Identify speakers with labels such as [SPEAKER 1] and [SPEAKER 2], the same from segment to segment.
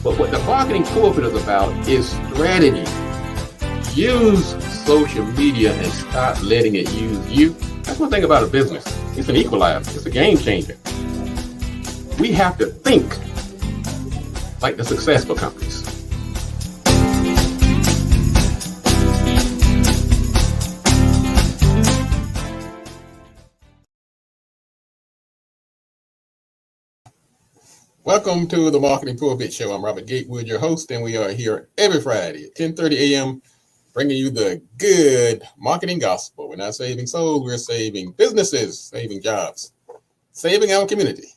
[SPEAKER 1] But what the marketing pulpit is about is strategy. Use social media and stop letting it use you. That's one thing about a business. It's an equalizer. It's a game changer. We have to think like the successful companies. Welcome to the Marketing Pulpit Show. I'm Robert Gatewood, your host, and we are here every Friday at 10:30 a.m. bringing you the good marketing gospel. We're not saving souls, we're saving businesses, saving jobs, saving our community.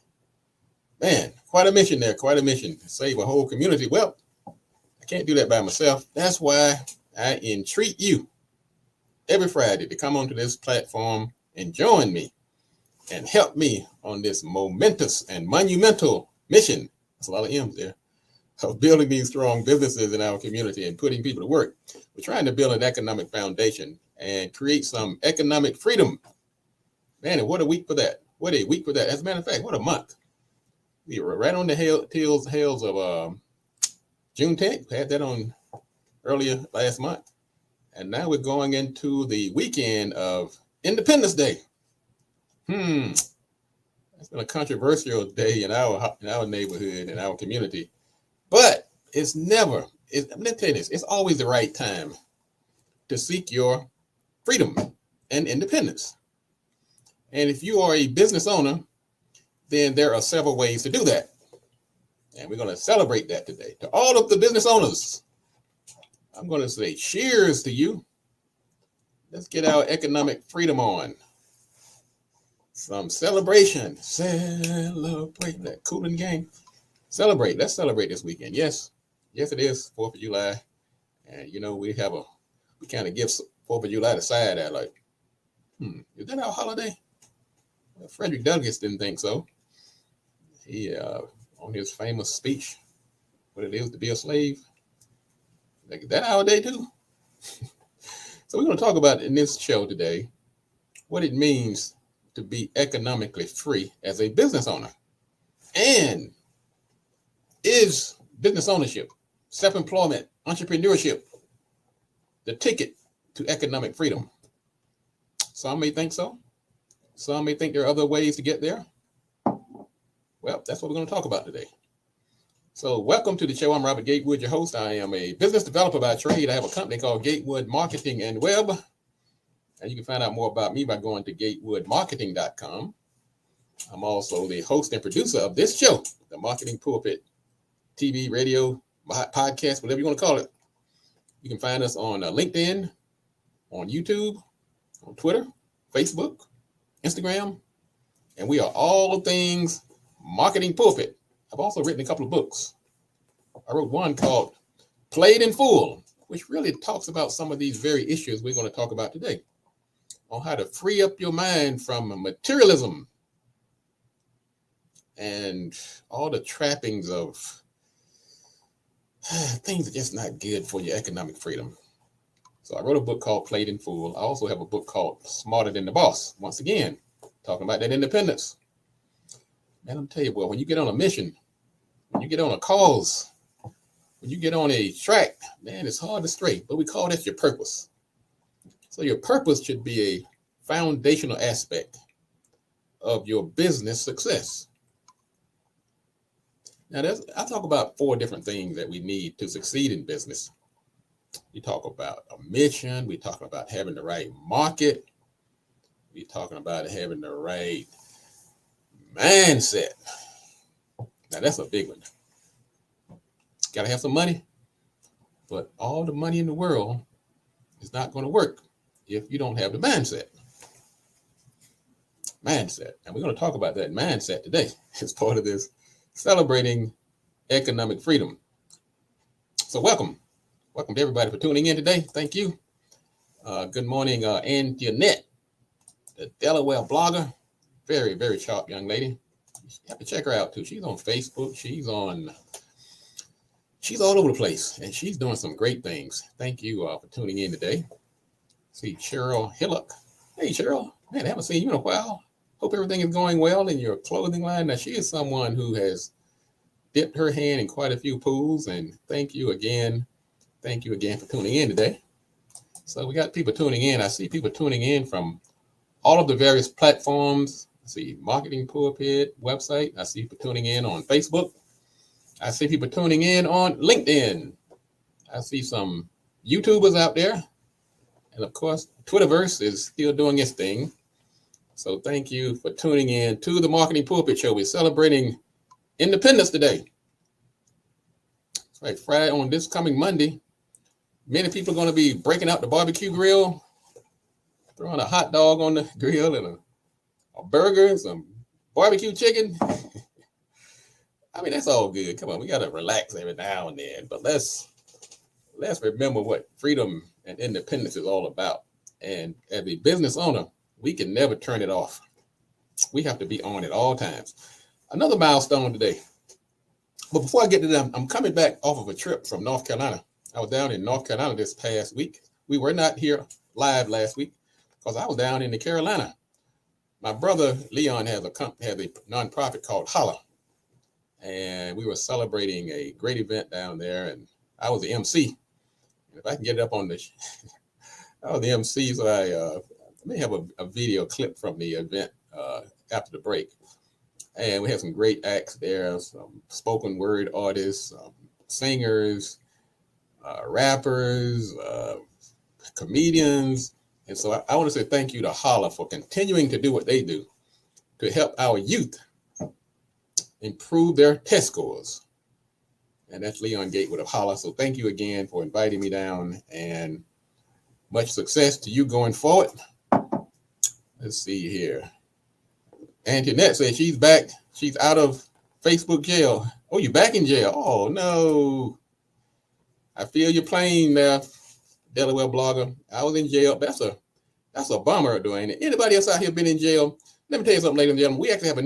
[SPEAKER 1] Man, quite a mission there, quite a mission to save a whole community. Well, I can't do that by myself. That's why I entreat you every Friday to come onto this platform and join me and help me on this momentous and monumental mission, that's a lot of M's there, of building these strong businesses in our community and putting people to work. We're trying to build an economic foundation and create some economic freedom. Man, and what a week for that. What a week for that. As a matter of fact, what a month. We were right on the heels of Juneteenth. We had that on earlier last month. And now we're going into the weekend of Independence Day. It's been a controversial day in our neighborhood, in our community, but I'm going to tell you this, it's always the right time to seek your freedom and independence. And if you are a business owner, then there are several ways to do that. And we're going to celebrate that today. To all of the business owners, I'm going to say cheers to you. Let's get our economic freedom on. Some celebration. Celebrate that cooling game. Celebrate. Let's celebrate this weekend. Yes, it is 4th of July. And you know, we kind of give 4th of July the side eye, like, is that our holiday? Well, Frederick Douglass didn't think so. He on his famous speech, what it is to be a slave. Like, is that our day too? So we're going to talk about in this show today what it means to be economically free as a business owner. And is business ownership, self-employment, entrepreneurship the ticket to economic freedom? Some may think so. Some may think there are other ways to get there. Well, that's what we're going to talk about today. So welcome to the show. I'm Robert Gatewood, your host. I am a business developer by trade. I have a company called Gatewood Marketing and Web. And you can find out more about me by going to gatewoodmarketing.com. I'm also the host and producer of this show, the Marketing Pulpit TV, radio, podcast, whatever you want to call it. You can find us on LinkedIn, on YouTube, on Twitter, Facebook, Instagram, and we are all things Marketing Pulpit. I've also written a couple of books. I wrote one called Played in Full, which really talks about some of these very issues we're going to talk about today, on how to free up your mind from materialism and all the trappings of things that are just not good for your economic freedom. So I wrote a book called Played in Full. I also have a book called Smarter Than the Boss. Once again, talking about that independence. Man, I'm telling you, boy, when you get on a mission, when you get on a cause, when you get on a track, man, it's hard to stray, but we call that your purpose. So your purpose should be a foundational aspect of your business success. Now, I talk about 4 different things that we need to succeed in business. We talk about a mission. We talk about having the right market. We're talking about having the right mindset. Now, that's a big one. Got to have some money, but all the money in the world is not going to work if you don't have the mindset. And we're going to talk about that mindset today as part of this celebrating economic freedom. So welcome to everybody for tuning in today. Thank you. Good morning, Antoinette, the Delaware blogger. Very, very sharp young lady. You have to check her out too. She's on Facebook. She's all over the place, and she's doing some great things. Thank you for tuning in today. See Cheryl Hillock. Hey, Cheryl. Man, I haven't seen you in a while. Hope everything is going well in your clothing line. Now, she is someone who has dipped her hand in quite a few pools. And thank you again. Thank you again for tuning in today. So we got people tuning in. I see people tuning in from all of the various platforms. I see Marketing Pulpit website. I see people tuning in on Facebook. I see people tuning in on LinkedIn. I see some YouTubers out there. And of course, Twitterverse is still doing its thing. So thank you for tuning in to the Marketing Pulpit Show. We're celebrating Independence today. That's right, Friday on this coming Monday. Many people are going to be breaking out the barbecue grill, throwing a hot dog on the grill and a burger, some barbecue chicken. I mean, that's all good. Come on, we got to relax every now and then. But let's remember what freedom and independence is all about. And as a business owner, we can never turn it off. We have to be on at all times. Another milestone today. But before I get to them, I'm coming back off of a trip from North Carolina. I was down in North Carolina this past week. We were not here live last week because I was down in the Carolina. My brother Leon has a nonprofit called Holla. And we were celebrating a great event down there. And I was the MC. If I can get it up on the, I was the MC, so I may have a video clip from the event after the break. And we had some great acts there, some spoken word artists, singers, rappers, comedians. And so I want to say thank you to Holla for continuing to do what they do to help our youth improve their test scores. And that's Leon Gatewood of Holla. So thank you again for inviting me down, and much success to you going forward. Let's see here. Antoinette says she's back. She's out of Facebook jail. Oh, you're back in jail. Oh, no. I feel your pain there, Delaware blogger. I was in jail. That's a bummer, Dwayne. Anybody else out here been in jail? Let me tell you something, ladies and gentlemen. We actually have a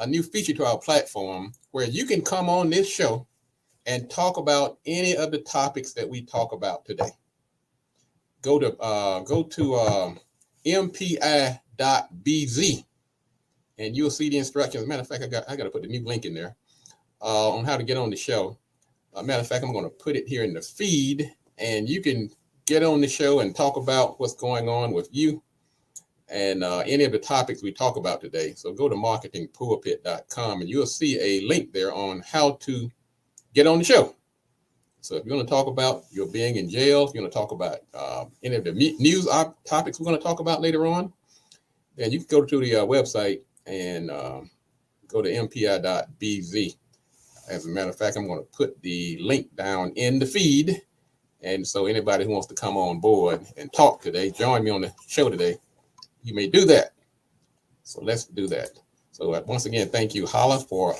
[SPEAKER 1] new feature to our platform where you can come on this show and talk about any of the topics that we talk about today. Go to mpi.bz and you'll see the instructions. As a matter of fact, I got to put the new link in there on how to get on the show. Matter of fact, I'm going to put it here in the feed, and you can get on the show and talk about what's going on with you and any of the topics we talk about today. So go to marketingpulpit.com and you'll see a link there on how to get on the show. So if you're going to talk about your being in jail, if you're going to talk about any of the news topics we're going to talk about later on, then you can go to the website and go to mpi.bz. As a matter of fact, I'm going to put the link down in the feed. And so anybody who wants to come on board and talk today, join me on the show today, you may do that. So let's do that. So once again, thank you, Holla, for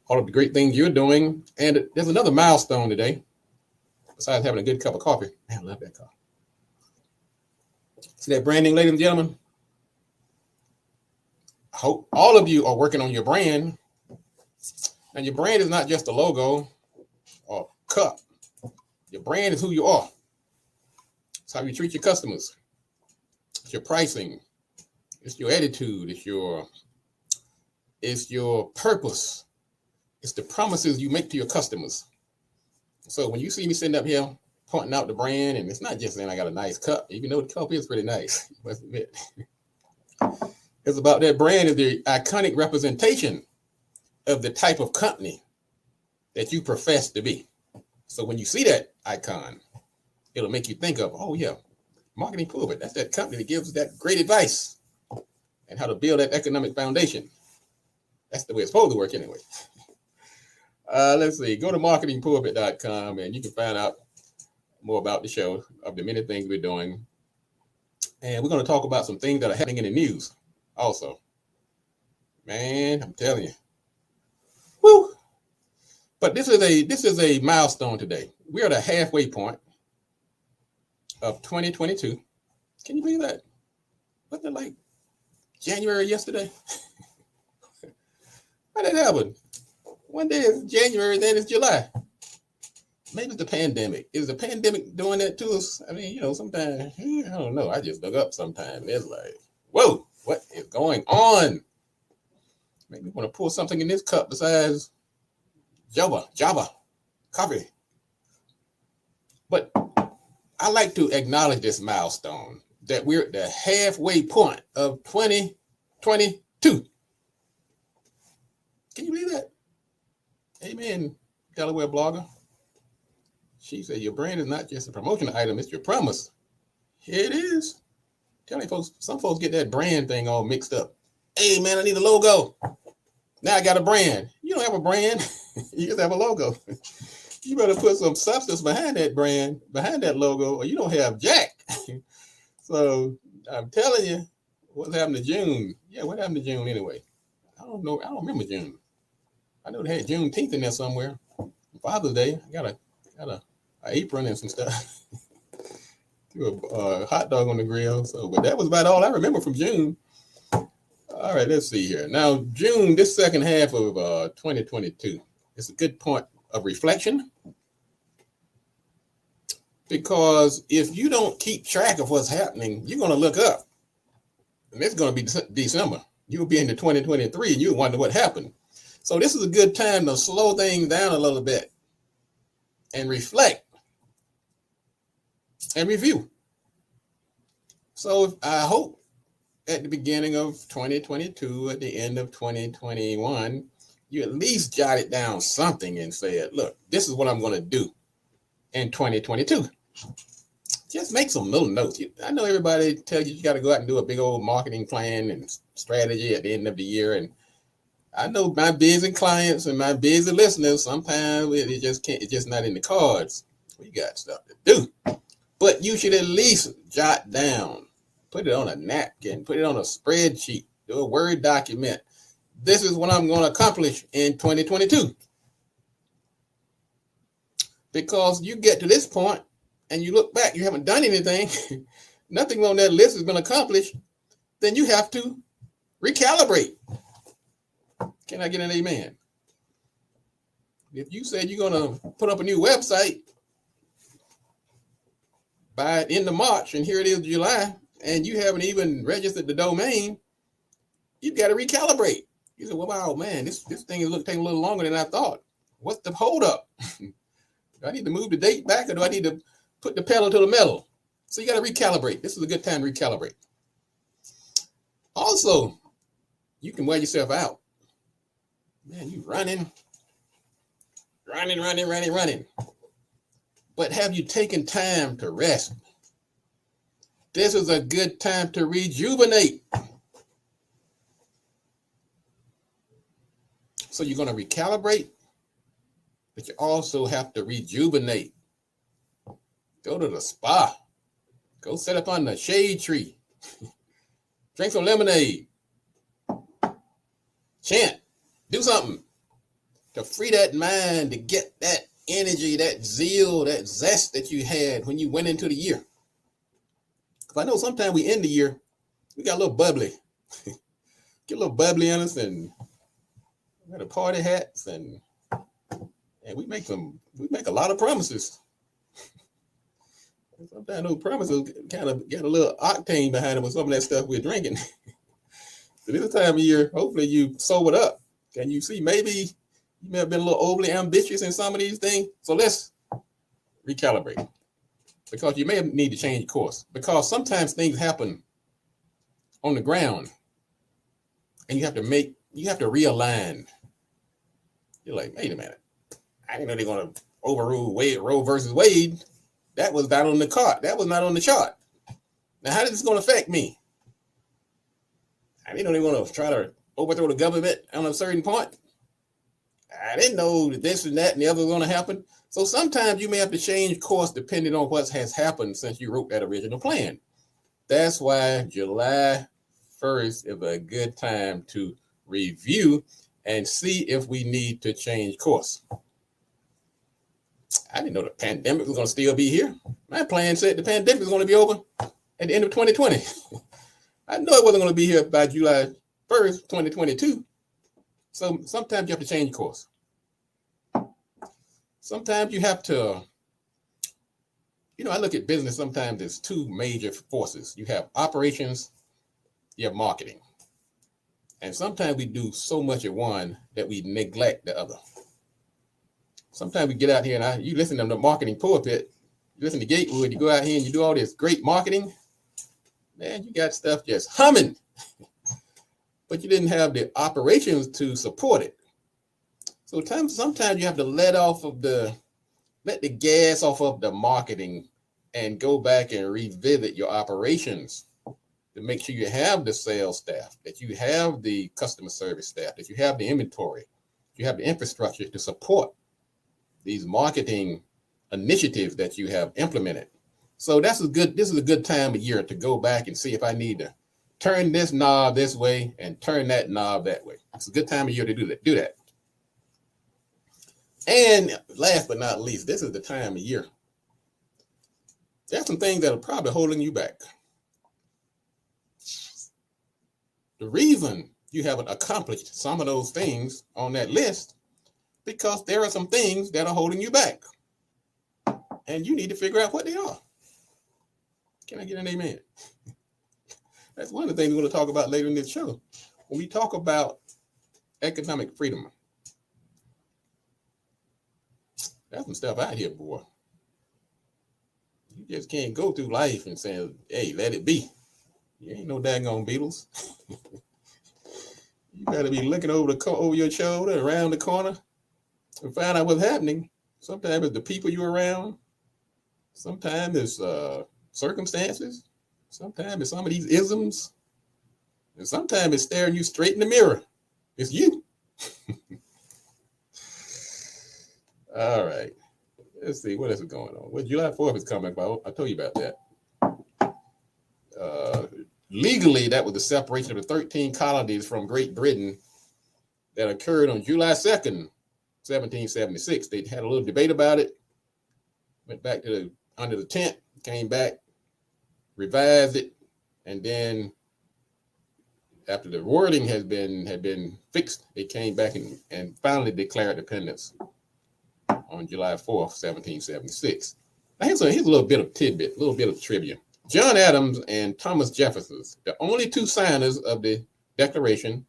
[SPEAKER 1] all of the great things you're doing. And there's another milestone today, besides having a good cup of coffee. Man, I love that coffee. See that branding, ladies and gentlemen? I hope all of you are working on your brand. And your brand is not just a logo or cup. Your brand is who you are. It's how you treat your customers. It's your pricing. It's your attitude. It's your purpose. It's the promises you make to your customers. So when you see me sitting up here pointing out the brand, and it's not just saying I got a nice cup, even though the cup is pretty nice, you must admit. It's about that brand is the iconic representation of the type of company that you profess to be. So when you see that icon, it'll make you think of, oh yeah, Marketing Pulpit. That's that company that gives that great advice and how to build that economic foundation. That's the way it's supposed to work anyway. Let's see, go to marketingpulpit.com and you can find out more about the show, of the many things we're doing. And we're going to talk about some things that are happening in the news also. Man, I'm telling you. Woo! But this is a milestone today. We're at a halfway point of 2022. Can you believe that? Wasn't it like January yesterday? How did that happen? One day it's January, then it's July. Maybe it's the pandemic. Is the pandemic doing that to us? I mean, sometimes, I don't know. I just look up sometimes. It's like, whoa, what is going on? Make me want to pour something in this cup besides Java coffee. But I like to acknowledge this milestone that we're at the halfway point of 2022. Can you believe that? Amen, Delaware blogger. She said your brand is not just a promotional item, it's your promise. Here it is. Telling folks, some folks get that brand thing all mixed up. Hey man, I need a logo. Now I got a brand. You don't have a brand. You just have a logo. You better put some substance behind that brand, behind that logo, or you don't have jack. So I'm telling you, what's happened to June? Yeah, what happened to June anyway? I don't know. I don't remember June. I know they had Juneteenth in there somewhere. Father's Day. I got a apron and some stuff. Threw a hot dog on the grill. So, but that was about all I remember from June. All right, let's see here. Now, June, this second half of 2022, it's a good point of reflection. Because if you don't keep track of what's happening, you're going to look up. And it's going to be December. You'll be into 2023 and you'll wonder what happened. So this is a good time to slow things down a little bit and reflect and review. So I hope at the beginning of 2022, at the end of 2021, you at least jotted down something and said, look, this is what I'm going to do in 2022. Just make some little notes. I know everybody tells you got to go out and do a big old marketing plan and strategy at the end of the year. And I know my busy clients and my busy listeners, sometimes it just can't, it's just not in the cards. We got stuff to do. But you should at least jot down, put it on a napkin, put it on a spreadsheet, do a Word document. This is what I'm going to accomplish in 2022. Because you get to this point and you look back, you haven't done anything, nothing on that list is going to accomplish, then you have to recalibrate. Can I get an amen? If you said you're going to put up a new website by the end of March, and here it is July, and you haven't even registered the domain, you've got to recalibrate. You say, well, wow, man, this thing is taking a little longer than I thought. What's the holdup? Do I need to move the date back, or do I need to put the pedal to the metal? So you got to recalibrate. This is a good time to recalibrate. Also, you can wear yourself out. Man, you running. But have you taken time to rest? This is a good time to rejuvenate. So you're going to recalibrate, but you also have to rejuvenate. Go to the spa. Go sit up on the shade tree. Drink some lemonade. Chant. Do something to free that mind, to get that energy, that zeal, that zest that you had when you went into the year. Because I know sometimes we end the year, we got a little bubbly. Get a little bubbly on us, and we got the party hats, and we make a lot of promises. Sometimes those promises kind of get a little octane behind them with some of that stuff we're drinking. So this time of year, hopefully you sobered up. Can you see maybe you may have been a little overly ambitious in some of these things? So let's recalibrate. Because you may need to change course. Because sometimes things happen on the ground and you have to realign. You're like, wait a minute. I didn't know they're going to overrule Roe versus Wade. That was not on the card. That was not on the chart. Now, how is this going to affect me? I didn't know they were going to try to overthrow the government on a certain point. I didn't know that this and that and the other was going to happen. So sometimes you may have to change course depending on what has happened since you wrote that original plan. That's why July 1st is a good time to review and see if we need to change course. I didn't know the pandemic was going to still be here. My plan said the pandemic was going to be over at the end of 2020. I know it wasn't going to be here by July 1st, 2022. So sometimes you have to change course. Sometimes you have to, I look at business sometimes as two major forces. You have operations, you have marketing. And sometimes we do so much at one that we neglect the other. Sometimes we get out here and you listen to the marketing pulpit, you listen to Gatewood, you go out here and you do all this great marketing. Man, you got stuff just humming, but you didn't have the operations to support it. So sometimes you have to let the gas off of the marketing and go back and revisit your operations to make sure you have the sales staff, that you have the customer service staff, that you have the inventory, you have the infrastructure to support these marketing initiatives that you have implemented. So this is a good time of year to go back and see if I need to turn this knob this way and turn that knob that way. It's a good time of year to do that. And last but not least, this is the time of year. There's some things that are probably holding you back. The reason you haven't accomplished some of those things on that list, because there are some things that are holding you back. And you need to figure out what they are. Can I get an amen? That's one of the things we're going to talk about later in this show. When we talk about economic freedom, that's some stuff out here, boy. You just can't go through life and say, hey, let it be. You ain't no daggone Beatles. You got to be looking over your shoulder, around the corner, and find out what's happening. Sometimes it's the people you're around. Sometimes it's circumstances. Sometimes it's some of these isms. And sometimes it's staring you straight in the mirror. It's you. All right. Let's see. What else is going on? Well, July 4th is coming about. I told you about that. Legally, that was the separation of the 13 colonies from Great Britain that occurred on July 2nd, 1776. They had a little debate about it. Went back to under the tent, came back, revised it, and then after the wording had been fixed, they came back and finally declared independence on July 4th, 1776. Now here's a little bit of tidbit, a little bit of trivia. John Adams and Thomas Jefferson, the only two signers of the Declaration,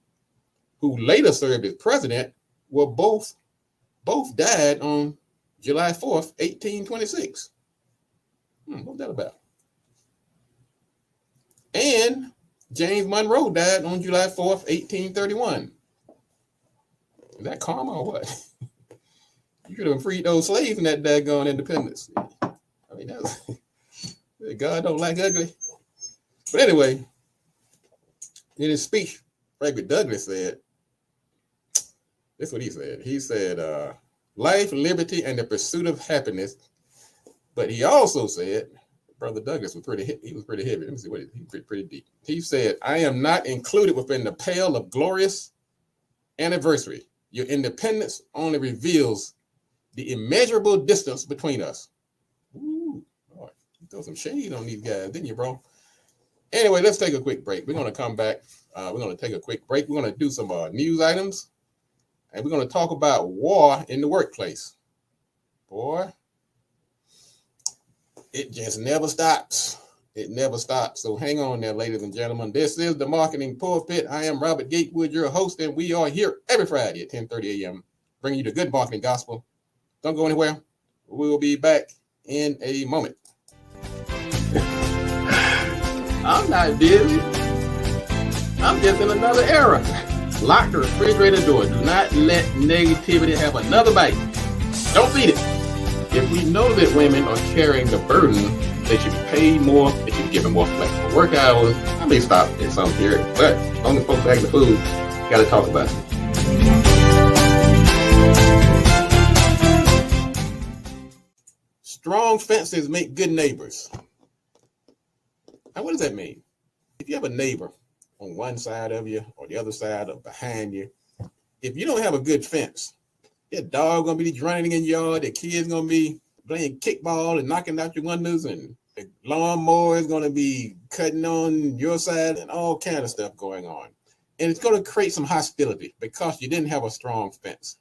[SPEAKER 1] who later served as president, were both died on July 4th, 1826. What's that about? And James Monroe died on July 4th, 1831. Is that karma or what? You could have freed those slaves in that daggone independence. I mean, God don't like ugly. But anyway, in his speech, Frederick Douglass said, this is what he said. He said, life, liberty, and the pursuit of happiness. But he also said, Brother Douglass was pretty heavy. Let me see what he pretty deep. He said, I am not included within the pale of glorious anniversary. Your independence only reveals the immeasurable distance between us. Ooh, boy, you throw some shade on these guys, didn't you, bro? Anyway, let's take a quick break. We're going to come back. We're going to take a quick break. We're going to do some news items. And we're going to talk about war in the workplace. Boy, it just never stops. It never stops. So hang on there, ladies and gentlemen. This is the Marketing Pulpit. I am Robert Gatewood, your host, and we are here every Friday at 10:30 a.m. bringing you the good marketing gospel. Don't go anywhere. We'll be back in a moment. I'm not busy. I'm just in another era. Lock the refrigerator door. Do not let negativity have another bite. Don't feed it. If we know that women are carrying the burden, they should be paid more. They should be given more flexible work hours. I may stop in some period, but as long as folks bag the food, got to talk about it. Strong fences make good neighbors. Now, what does that mean? If you have a neighbor on one side of you or the other side or behind you, if you don't have a good fence, your dog gonna be running in your yard, the kids gonna be playing kickball and knocking out your windows, and the lawnmower is gonna be cutting on your side and all kind of stuff going on. And it's gonna create some hostility because you didn't have a strong fence.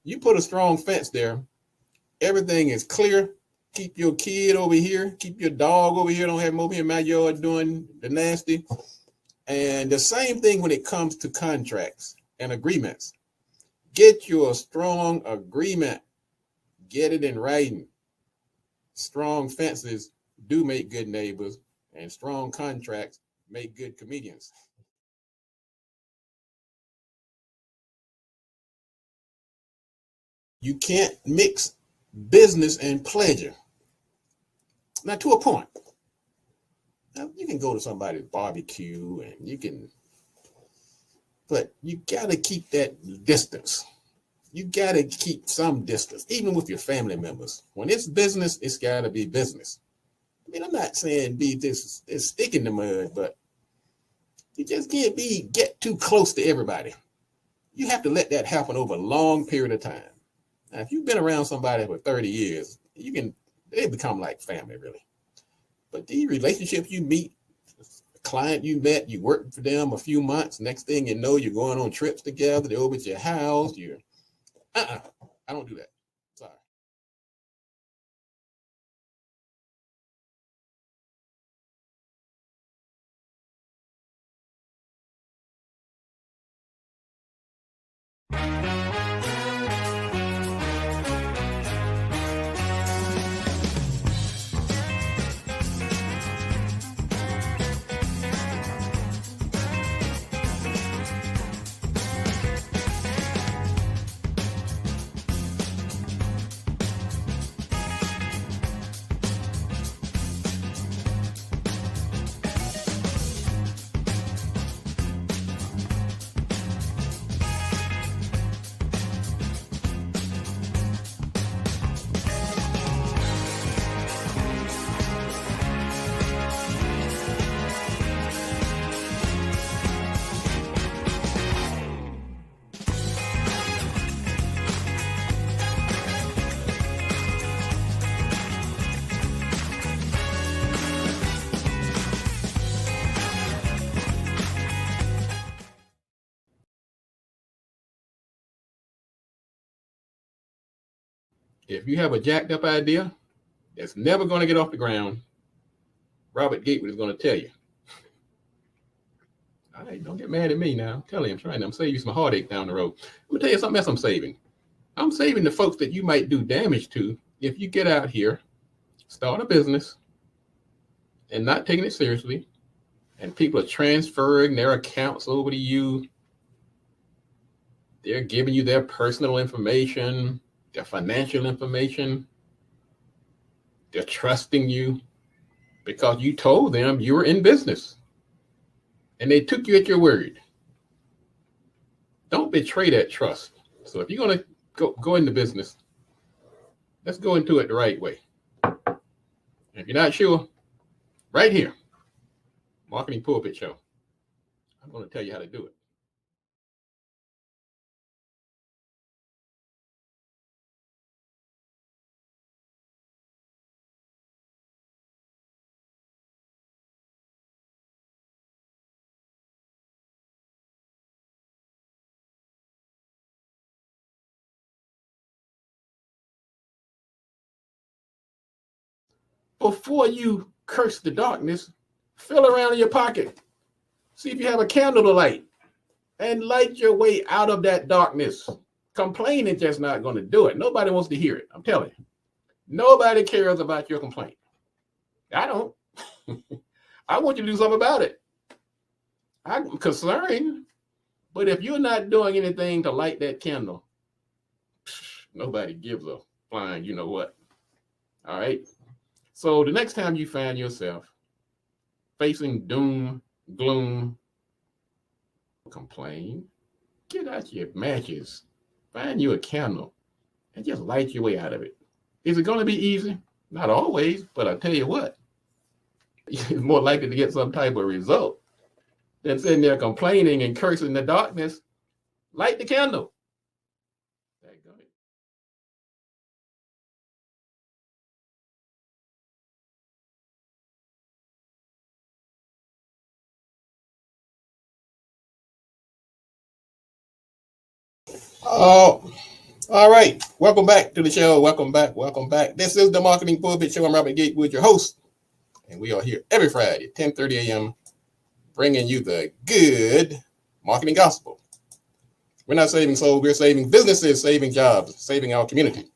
[SPEAKER 1] You put a strong fence there, everything is clear. Keep your kid over here, keep your dog over here, don't have him over here in my yard doing the nasty. And the same thing when it comes to contracts and agreements. Get you a strong agreement. Get it in writing. Strong fences do make good neighbors, and strong contracts make good comedians. You can't mix business and pleasure. Now, to a point. Now, you can go to somebody's barbecue and you can, but you got to keep that distance. You got to keep some distance, even with your family members. When it's business, it's got to be business. I mean, I'm not saying be this stick in the mud, but you just can't get too close to everybody. You have to let that happen over a long period of time. Now, if you've been around somebody for 30 years, they become like family, really. But the relationship you meet, a client you met, you worked for them a few months, next thing you know, you're going on trips together, they're over at your house, I don't do that. Sorry. If you have a jacked up idea that's never going to get off the ground, Robert Gatewood is going to tell you. All right, don't get mad at me now. Tell him I'm saving you some heartache down the road. Let me tell you something else I'm saving. I'm saving the folks that you might do damage to if you get out here, start a business, and not taking it seriously, and people are transferring their accounts over to you. They're giving you their personal information, their financial information. They're trusting you because you told them you were in business and they took you at your word. Don't betray that trust. So if you're going to go into business, let's go into it the right way. If you're not sure, right here, Marketing Pulpit Show, I'm going to tell you how to do it. Before you curse the darkness, feel around in your pocket. See if you have a candle to light and light your way out of that darkness. Complaining just not going to do it. Nobody wants to hear it. I'm telling you. Nobody cares about your complaint. I don't. I want you to do something about it. I'm concerned. But if you're not doing anything to light that candle, nobody gives a flying, you know what. All right. So the next time you find yourself facing doom, gloom, complain, get out your matches, find you a candle, and just light your way out of it. Is it going to be easy? Not always, but I tell you what, you're more likely to get some type of result than sitting there complaining and cursing the darkness. Light the candle. Oh, all right. Welcome back to the show. Welcome back. This is the Marketing Pulpit Show. I'm Robert Gatewood, your host, and we are here every Friday, 10:30 a.m. bringing you the good marketing gospel. We're not saving souls, we're saving businesses, saving jobs, saving our community.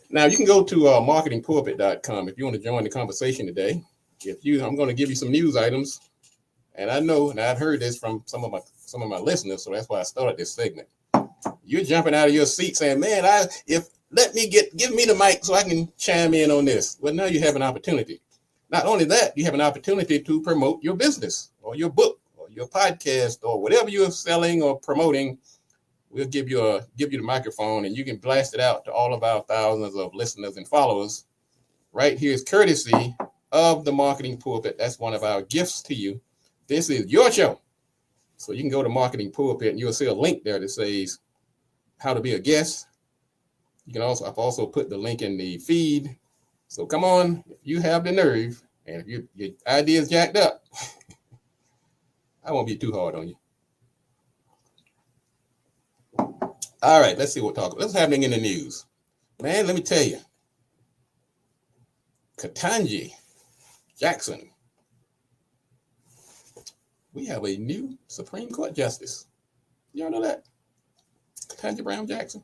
[SPEAKER 1] Now, you can go to marketingpulpit.com if you want to join the conversation today. I'm going to give you some news items, and I know, and I've heard this from some of my listeners, so that's why I started this segment. You're jumping out of your seat saying, "Man, give me the mic so I can chime in on this." Well, now you have an opportunity. Not only that, you have an opportunity to promote your business or your book or your podcast or whatever you're selling or promoting. We'll give you the microphone, and you can blast it out to all of our thousands of listeners and followers. Right here is courtesy of the Marketing Pulpit. That's one of our gifts to you. This is your show. So you can go to Marketing Pulpit, and you'll see a link there that says how to be a guest. I've also put the link in the feed. So come on, if you have the nerve, and if your idea is jacked up, I won't be too hard on you. All right, let's see what's happening in the news. Man, let me tell you. Ketanji Jackson. We have a new Supreme Court justice. You all know that? Ketanji Brown Jackson.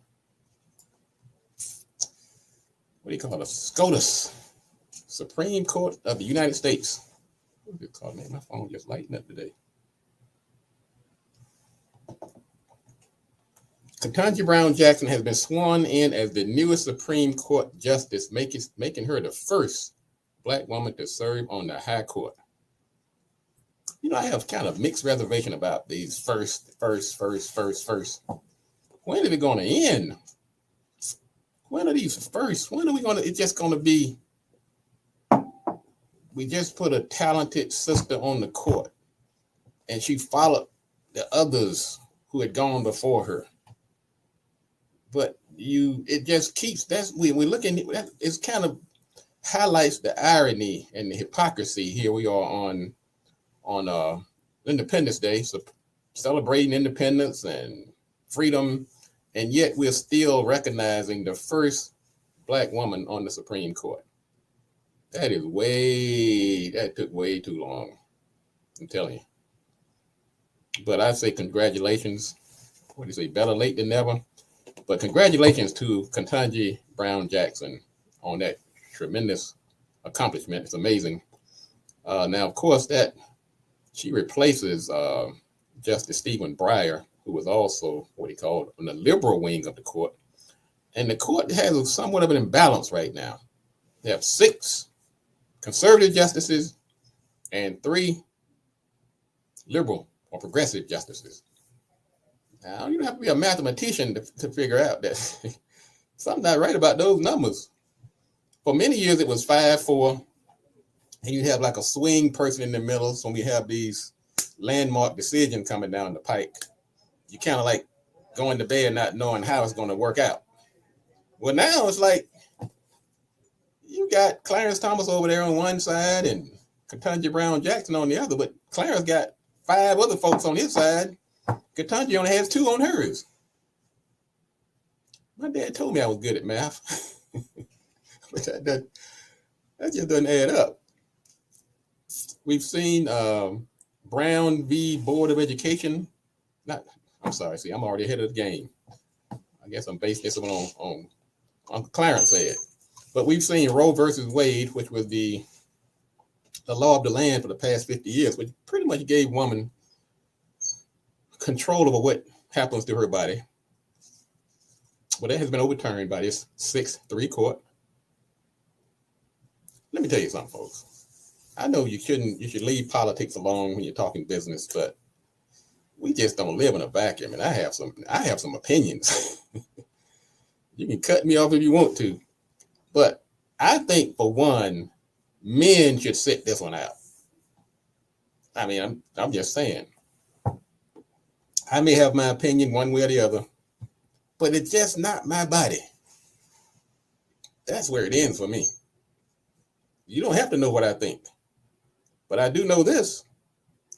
[SPEAKER 1] What do you call it? SCOTUS. Supreme Court of the United States. What do you call it? My phone just lighting up today. Ketanji Brown Jackson has been sworn in as the newest Supreme Court justice, making her the first Black woman to serve on the High Court. I have kind of mixed reservation about these first. When is it going to end? When are these first? When are we going to? It's just going to be. We just put a talented sister on the court, and she followed the others who had gone before her. But it just keeps, we're looking, it's kind of highlights the irony and the hypocrisy. Here we are on Independence Day, so celebrating independence and freedom, and yet we're still recognizing the first Black woman on the Supreme Court. That took way too long, I'm telling you. But I say congratulations. What do you say, better late than never? But congratulations to Ketanji Brown Jackson on that tremendous accomplishment. It's amazing. Now, of course, that she replaces Justice Stephen Breyer, who was also what he called on the liberal wing of the court. And the court has somewhat of an imbalance right now. They have 6 conservative justices and 3 liberal or progressive justices. Now, you don't have to be a mathematician to figure out that something's not right about those numbers. For many years, it was 5-4, and you have like a swing person in the middle. So when we have these landmark decisions coming down the pike, you kind of like going to bed not knowing how it's going to work out. Well, now it's like you got Clarence Thomas over there on one side and Ketanji Brown Jackson on the other, but Clarence got 5 other folks on his side. Ketanji only has 2 on hers. My dad told me I was good at math, but that just doesn't add up. We've seen Brown v. Board of Education. I'm already ahead of the game. I guess I'm basing this on Clarence said. But we've seen Roe versus Wade, which was the law of the land for the past 50 years, which pretty much gave women control over what happens to her body. Well, that has been overturned by this 6-3 court. Let me tell you something, folks. I know you should leave politics alone when you're talking business, but we just don't live in a vacuum, and I have some opinions. You can cut me off if you want to, but I think for one, men should sit this one out. I mean, I'm just saying. I may have my opinion one way or the other, but it's just not my body. That's where it ends for me. You don't have to know what I think, but I do know this.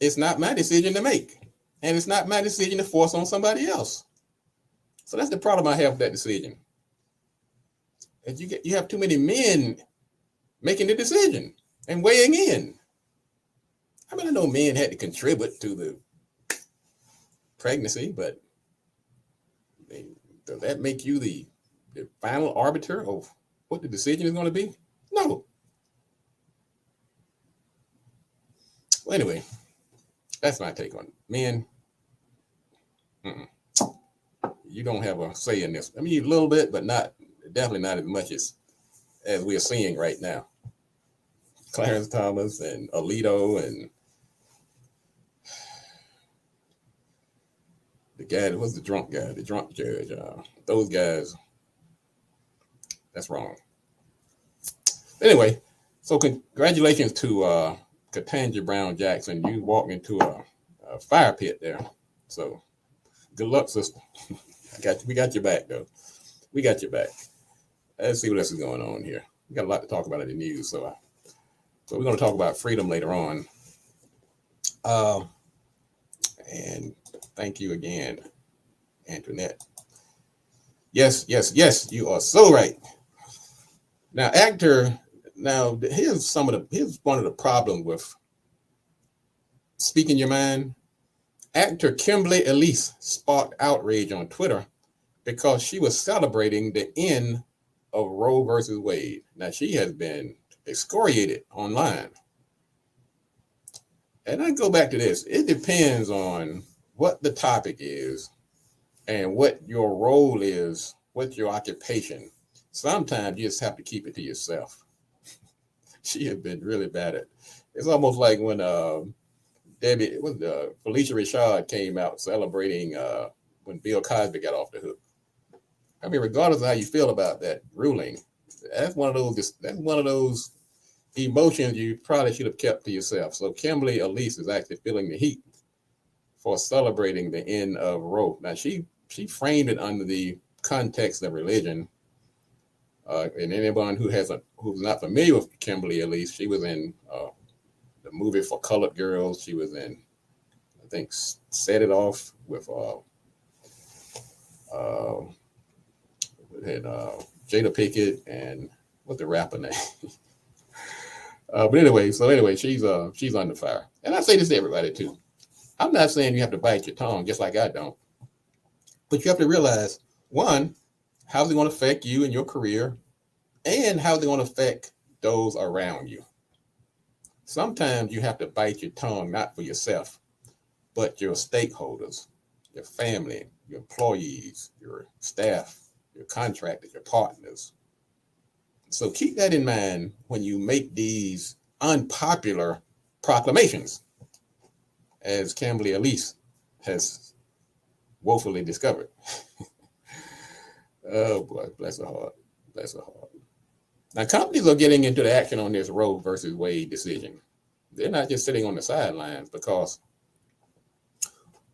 [SPEAKER 1] It's not my decision to make, and it's not my decision to force on somebody else. So that's the problem I have with that decision. And you have too many men making the decision and weighing in. I mean, I know men had to contribute to the pregnancy, but does that make you the final arbiter of what the decision is going to be? No. Well, anyway, that's my take on it. Men. Mm-mm. You don't have a say in this. I mean, a little bit, but definitely not as much as we're seeing right now. Clarence Thomas and Alito and the guy that was the drunk judge. Those guys, that's wrong. Anyway, so congratulations to Ketanji Brown Jackson. You walked into a fire pit there. So good luck, sister. We got your back, though. We got your back. Let's see what else is going on here. We got a lot to talk about in the news, so we're going to talk about freedom later on. And thank you again, Antoinette. Yes, you are so right. Now, here's one of the problems with speaking your mind. Actor Kimberly Elise sparked outrage on Twitter because she was celebrating the end of Roe versus Wade. Now, she has been excoriated online. And I go back to this. It depends on what the topic is and what your role is, what's your occupation. Sometimes you just have to keep it to yourself. She has been really bad at it. It's almost like when Felicia Rashad came out celebrating when Bill Cosby got off the hook. I mean, regardless of how you feel about that ruling, that's one of those emotions you probably should have kept to yourself. So Kimberly Elise is actually feeling the heat for celebrating the end of Roe. Now she framed it under the context of religion. And anyone who's not familiar with Kimberly Elise, she was in the movie For Colored Girls. She was in, I think, Set It Off with Jada Pinkett and what's the rapper name? But anyway, she's under fire. And I say this to everybody too. I'm not saying you have to bite your tongue just like I don't. But you have to realize, one, how's it going to affect you and your career, and how's it going to affect those around you. Sometimes you have to bite your tongue, not for yourself, but your stakeholders, your family, your employees, your staff, your contractors, your partners. So keep that in mind when you make these unpopular proclamations, as Kimberly Elise has woefully discovered. Oh boy, bless her heart. Bless her heart. Now, companies are getting into the action on this Roe versus Wade decision. They're not just sitting on the sidelines, because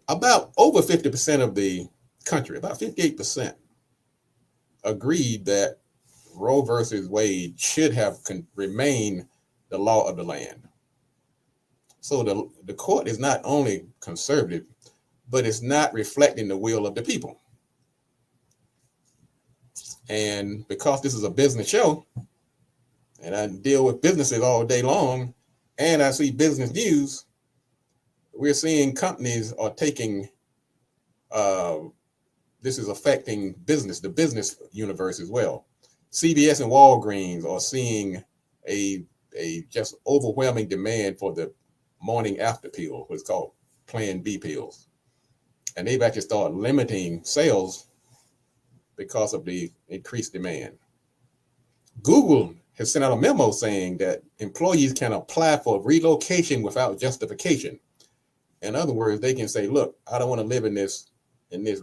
[SPEAKER 1] about over 50% of the country, about 58%, agreed that Roe versus Wade should have remained the law of the land. So the court is not only conservative, but it's not reflecting the will of the people. And because this is a business show, and I deal with businesses all day long, and I see business news, we're seeing companies are taking, this is affecting the business universe as well. CVS and Walgreens are seeing a just overwhelming demand for the morning after pill, what's called Plan B pills. And they've actually started limiting sales because of the increased demand. Google has sent out a memo saying that employees can apply for relocation without justification. In other words, they can say, look, I don't want to live in this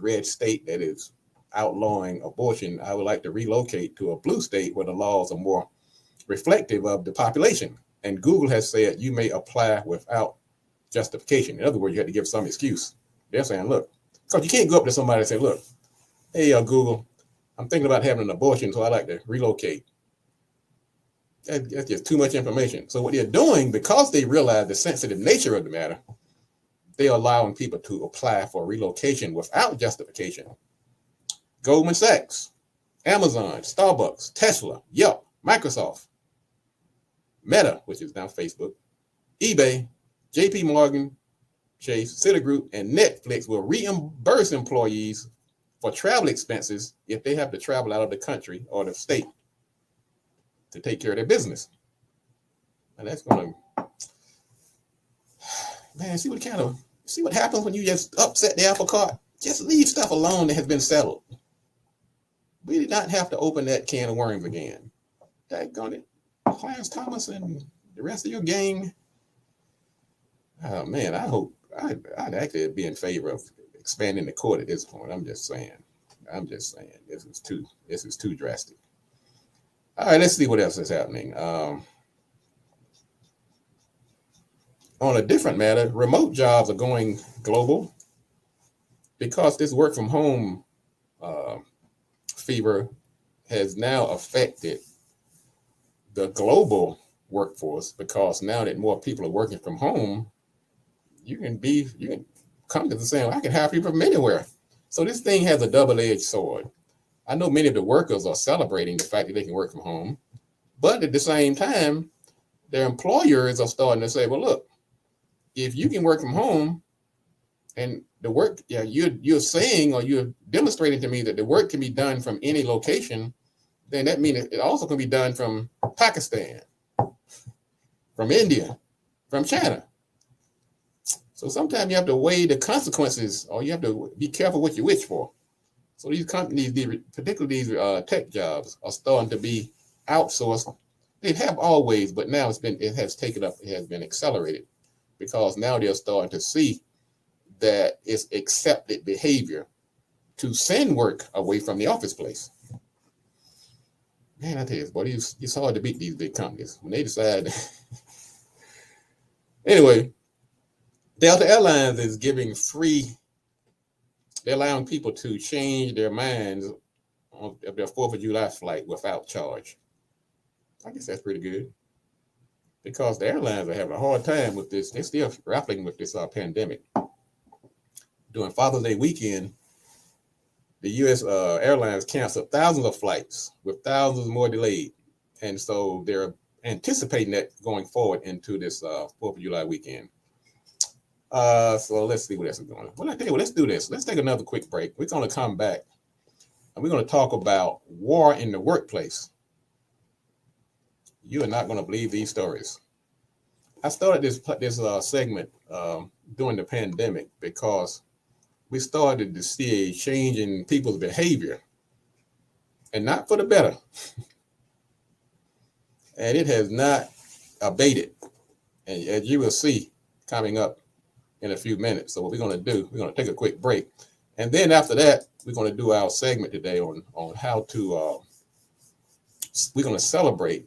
[SPEAKER 1] red state that is outlawing abortion. I would like to relocate to a blue state where the laws are more reflective of the population. And Google has said you may apply without justification. In other words, you have to give some excuse. They're saying, look, because you can't go up to somebody and say, look, hey, Google, I'm thinking about having an abortion, so I'd like to relocate. That's just too much information. So what they're doing, because they realize the sensitive nature of the matter, they're allowing people to apply for relocation without justification. Goldman Sachs, Amazon, Starbucks, Tesla, Yelp, Microsoft, Meta, which is now Facebook, eBay, JP Morgan Chase, Citigroup, and Netflix will reimburse employees for travel expenses if they have to travel out of the country or the state to take care of their business. And that's going to, man, see what happens when you just upset the apple cart. Just leave stuff alone that has been settled. We did not have to open that can of worms again. Daggone it. Clarence Thomas and the rest of your gang. Oh man, I'd actually be in favor of expanding the court at this point. I'm just saying. This is too drastic. All right, let's see what else is happening. On a different matter, remote jobs are going global because this work from home fever has now affected the global workforce, because now that more people are working from home, you can come to the saying, I can hire people from anywhere. So this thing has a double-edged sword. I know many of the workers are celebrating the fact that they can work from home, but at the same time, their employers are starting to say, well, look, if you can work from home and the work, you're saying, or you're demonstrating to me that the work can be done from any location, then that means it also can be done from Pakistan, from India, from China. So sometimes you have to weigh the consequences, or you have to be careful what you wish for. So these companies, particularly these tech jobs, are starting to be outsourced. They have always, but now it has been accelerated, because now they're starting to see that it's accepted behavior to send work away from the office place. Man, I tell you, boy, it's hard to beat these big companies when they decide. Anyway, Delta Airlines is giving they're allowing people to change their minds on their 4th of July flight without charge. I guess that's pretty good, because the airlines are having a hard time with this. They're still grappling with this pandemic. During Father's Day weekend, the U.S. airlines canceled thousands of flights, with thousands more delayed. And so they're anticipating that going forward into this 4th of July weekend. So let's see what else is going on. Well, I tell you what, let's do this. Let's take another quick break. We're going to come back and we're going to talk about war in the workplace. You are not going to believe these stories. I started this segment during the pandemic because we started to see a change in people's behavior, and not for the better. And it has not abated. And as you will see coming up in a few minutes. So what we're going to do, we're going to take a quick break. And then after that, we're going to do our segment today on how to, we're going to celebrate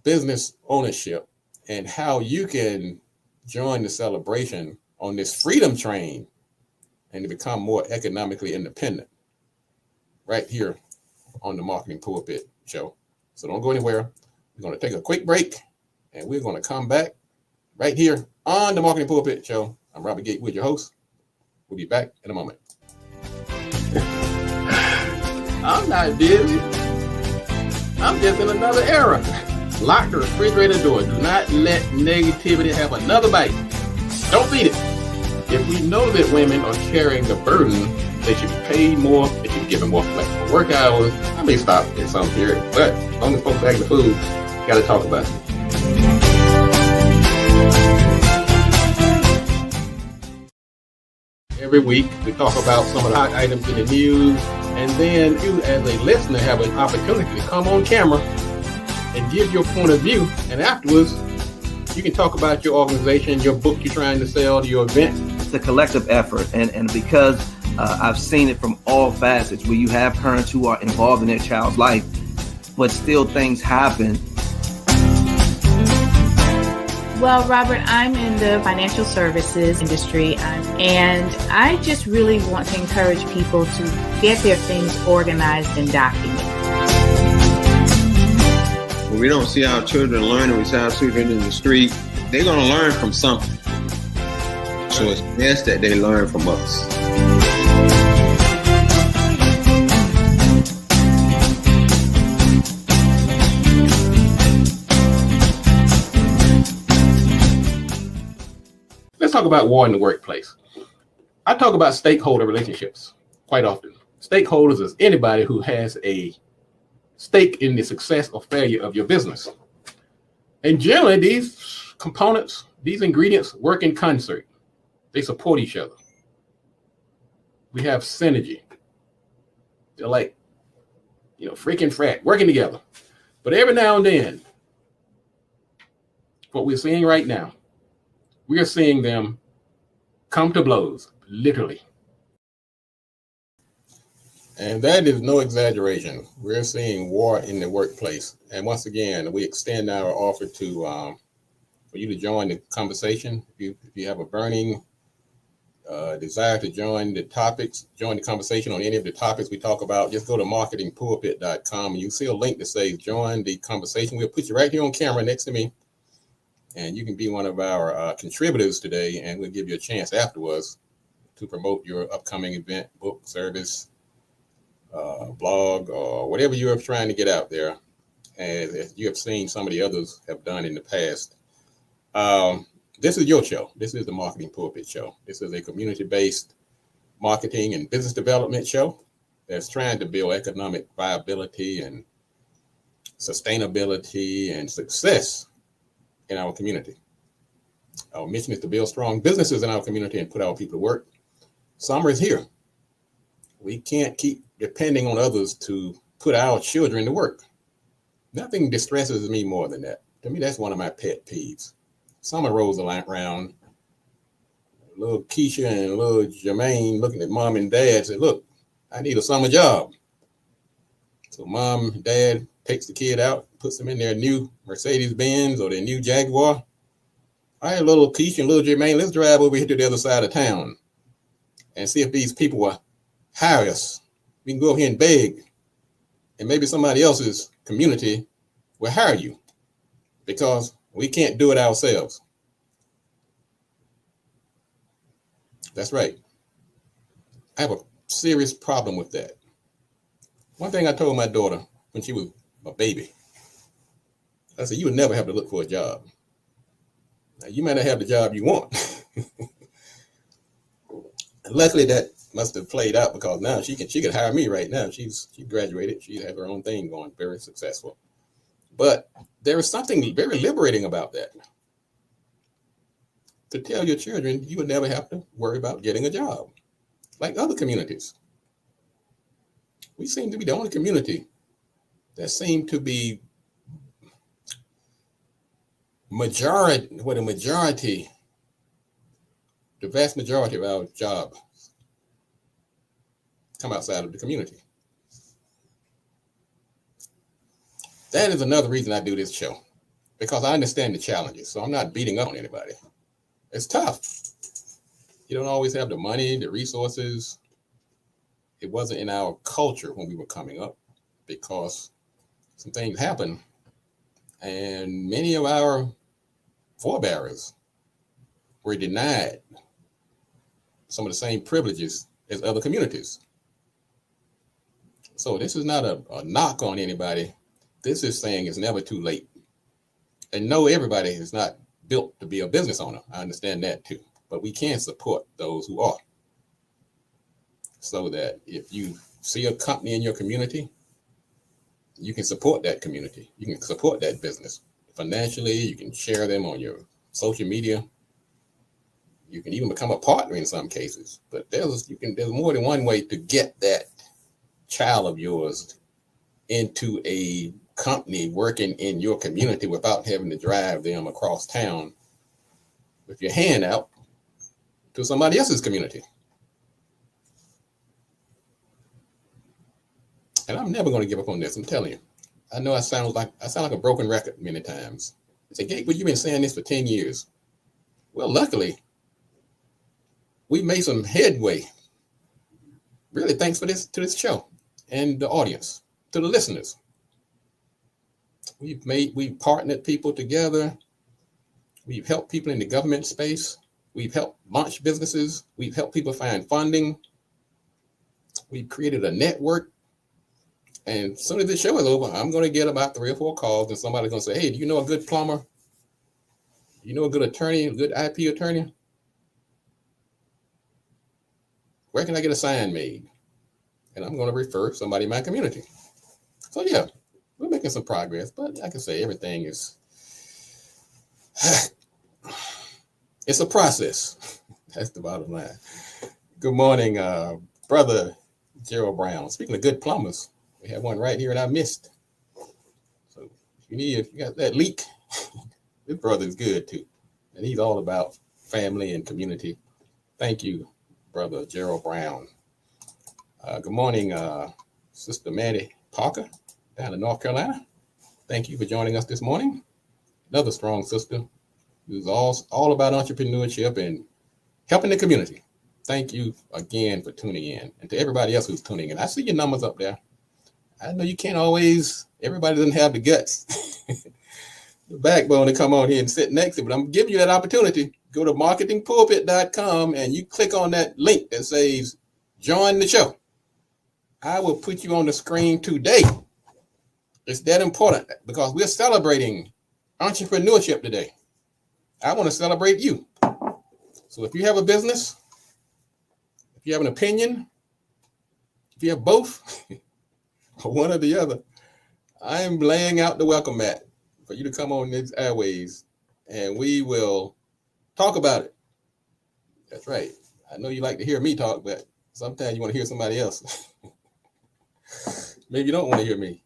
[SPEAKER 1] business ownership and how you can join the celebration on this freedom train and to become more economically independent right here on the Marketing Pulpit Show. So don't go anywhere. We're going to take a quick break and we're going to come back right here on the Marketing Pulpit Show. I'm Robert Gatewood, your host. We'll be back in a moment. I'm not busy. I'm just in another era. Lock the refrigerator door. Do not let negativity have another bite. Don't feed it. If we know that women are carrying the burden, they should be paid more, they should be given more flexible work hours. I may stop in some period, but as long as folks bag the food, got to talk about it. Every week, we talk about some of the hot items in the news, and then you, as a listener, have an opportunity to come on camera and give your point of view, and afterwards, you can talk about your organization, your book you're trying to sell, your event.
[SPEAKER 2] It's a collective effort, and because I've seen it from all facets, where you have parents who are involved in their child's life, but still things happen.
[SPEAKER 3] Well, Robert, I'm in the financial services industry, and I just really want to encourage people to get their things organized and documented.
[SPEAKER 4] When we don't see our children learning, we see our children in the street, they're going to learn from something. So it's best that they learn from us.
[SPEAKER 1] talk about war in the workplace, I talk about stakeholder relationships quite often. Stakeholders is anybody who has a stake in the success or failure of your business. And generally, these components, these ingredients work in concert. They support each other. We have synergy. They're like, freaking frat, working together. But every now and then, what we're seeing right now, we are seeing them come to blows, literally. And that is no exaggeration. We're seeing war in the workplace. And once again, we extend our offer to for you to join the conversation. If you have a burning desire to join the conversation on any of the topics we talk about, just go to marketingpulpit.com and you see a link that says join the conversation. We'll put you right here on camera next to me, and you can be one of our contributors today, and we'll give you a chance afterwards to promote your upcoming event, book, service, blog, or whatever you're trying to get out there, as you have seen some of the others have done in the past. This is your show. This is the Marketing Pulpit Show. This is a community-based marketing and business development show that's trying to build economic viability and sustainability and success in our community. Our mission is to build strong businesses in our community and put our people to work. Summer is here. We can't keep depending on others to put our children to work. Nothing distresses me more than that. To me, that's one of my pet peeves. Summer rolls around, little Keisha and little Jermaine looking at mom and dad said, look, I need a summer job. So mom and dad takes the kid out, puts them in their new Mercedes-Benz or their new Jaguar. All right, little Keisha and little Jermaine, let's drive over here to the other side of town and see if these people will hire us. We can go over here and beg, and maybe somebody else's community will hire you because we can't do it ourselves. That's right. I have a serious problem with that. One thing I told my daughter when she was a baby, I said, you would never have to look for a job. Now, you might not have the job you want. Luckily, that must have played out because now she could hire me right now. She graduated. She had her own thing going, very successful. But there is something very liberating about that. To tell your children you would never have to worry about getting a job, like other communities. We seem to be the only community that seem to be the vast majority of our jobs come outside of the community. That is another reason I do this show, because I understand the challenges. So I'm not beating up on anybody. It's tough. You don't always have the money, the resources. It wasn't in our culture when we were coming up because some things happened. And many of our forebears were denied some of the same privileges as other communities. So this is not a knock on anybody. This is saying it's never too late. And no, everybody is not built to be a business owner. I understand that too. But we can support those who are. So that if you see a company in your community, you can support that community. You can support that business financially. You can share them on your social media. You can even become a partner in some cases. But there's more than one way to get that child of yours into a company working in your community without having to drive them across town with your hand out to somebody else's community. And I'm never going to give up on this. I'm telling you. I know I sound like a broken record many times. I say, Gabe, you've been saying this for 10 years. Well, luckily, we made some headway. Really, thanks to this show and the audience, to the listeners. We've partnered people together. We've helped people in the government space. We've helped launch businesses. We've helped people find funding. We've created a network. And as soon as this show is over, I'm going to get about 3 or 4 calls, and somebody's going to say, hey, do you know a good plumber? You know a good attorney, a good IP attorney? where can I get a sign made? And I'm going to refer somebody in my community. So yeah, we're making some progress, but like I say, everything is, it's a process. That's the bottom line. Good morning, Brother Gerald Brown. Speaking of good plumbers, we have one right here in our midst. So if you got that leak, this brother is good too. And he's all about family and community. Thank you, Brother Gerald Brown. Good morning, Sister Maddie Parker down in North Carolina. Thank you for joining us this morning. Another strong sister who's all about entrepreneurship and helping the community. Thank you again for tuning in. And to everybody else who's tuning in. I see your numbers up there. I know you can't always, everybody doesn't have the guts, the backbone to come on here and sit next to it, but I'm giving you that opportunity. Go to marketingpulpit.com and you click on that link that says join the show. I will put you on the screen today. It's that important because we're celebrating entrepreneurship today. I want to celebrate you. So if you have a business, if you have an opinion, if you have both, or one or the other, I am laying out the welcome mat for you to come on these airways and we will talk about it. That's right. I know you like to hear me talk, but sometimes you want to hear somebody else. Maybe you don't want to hear me.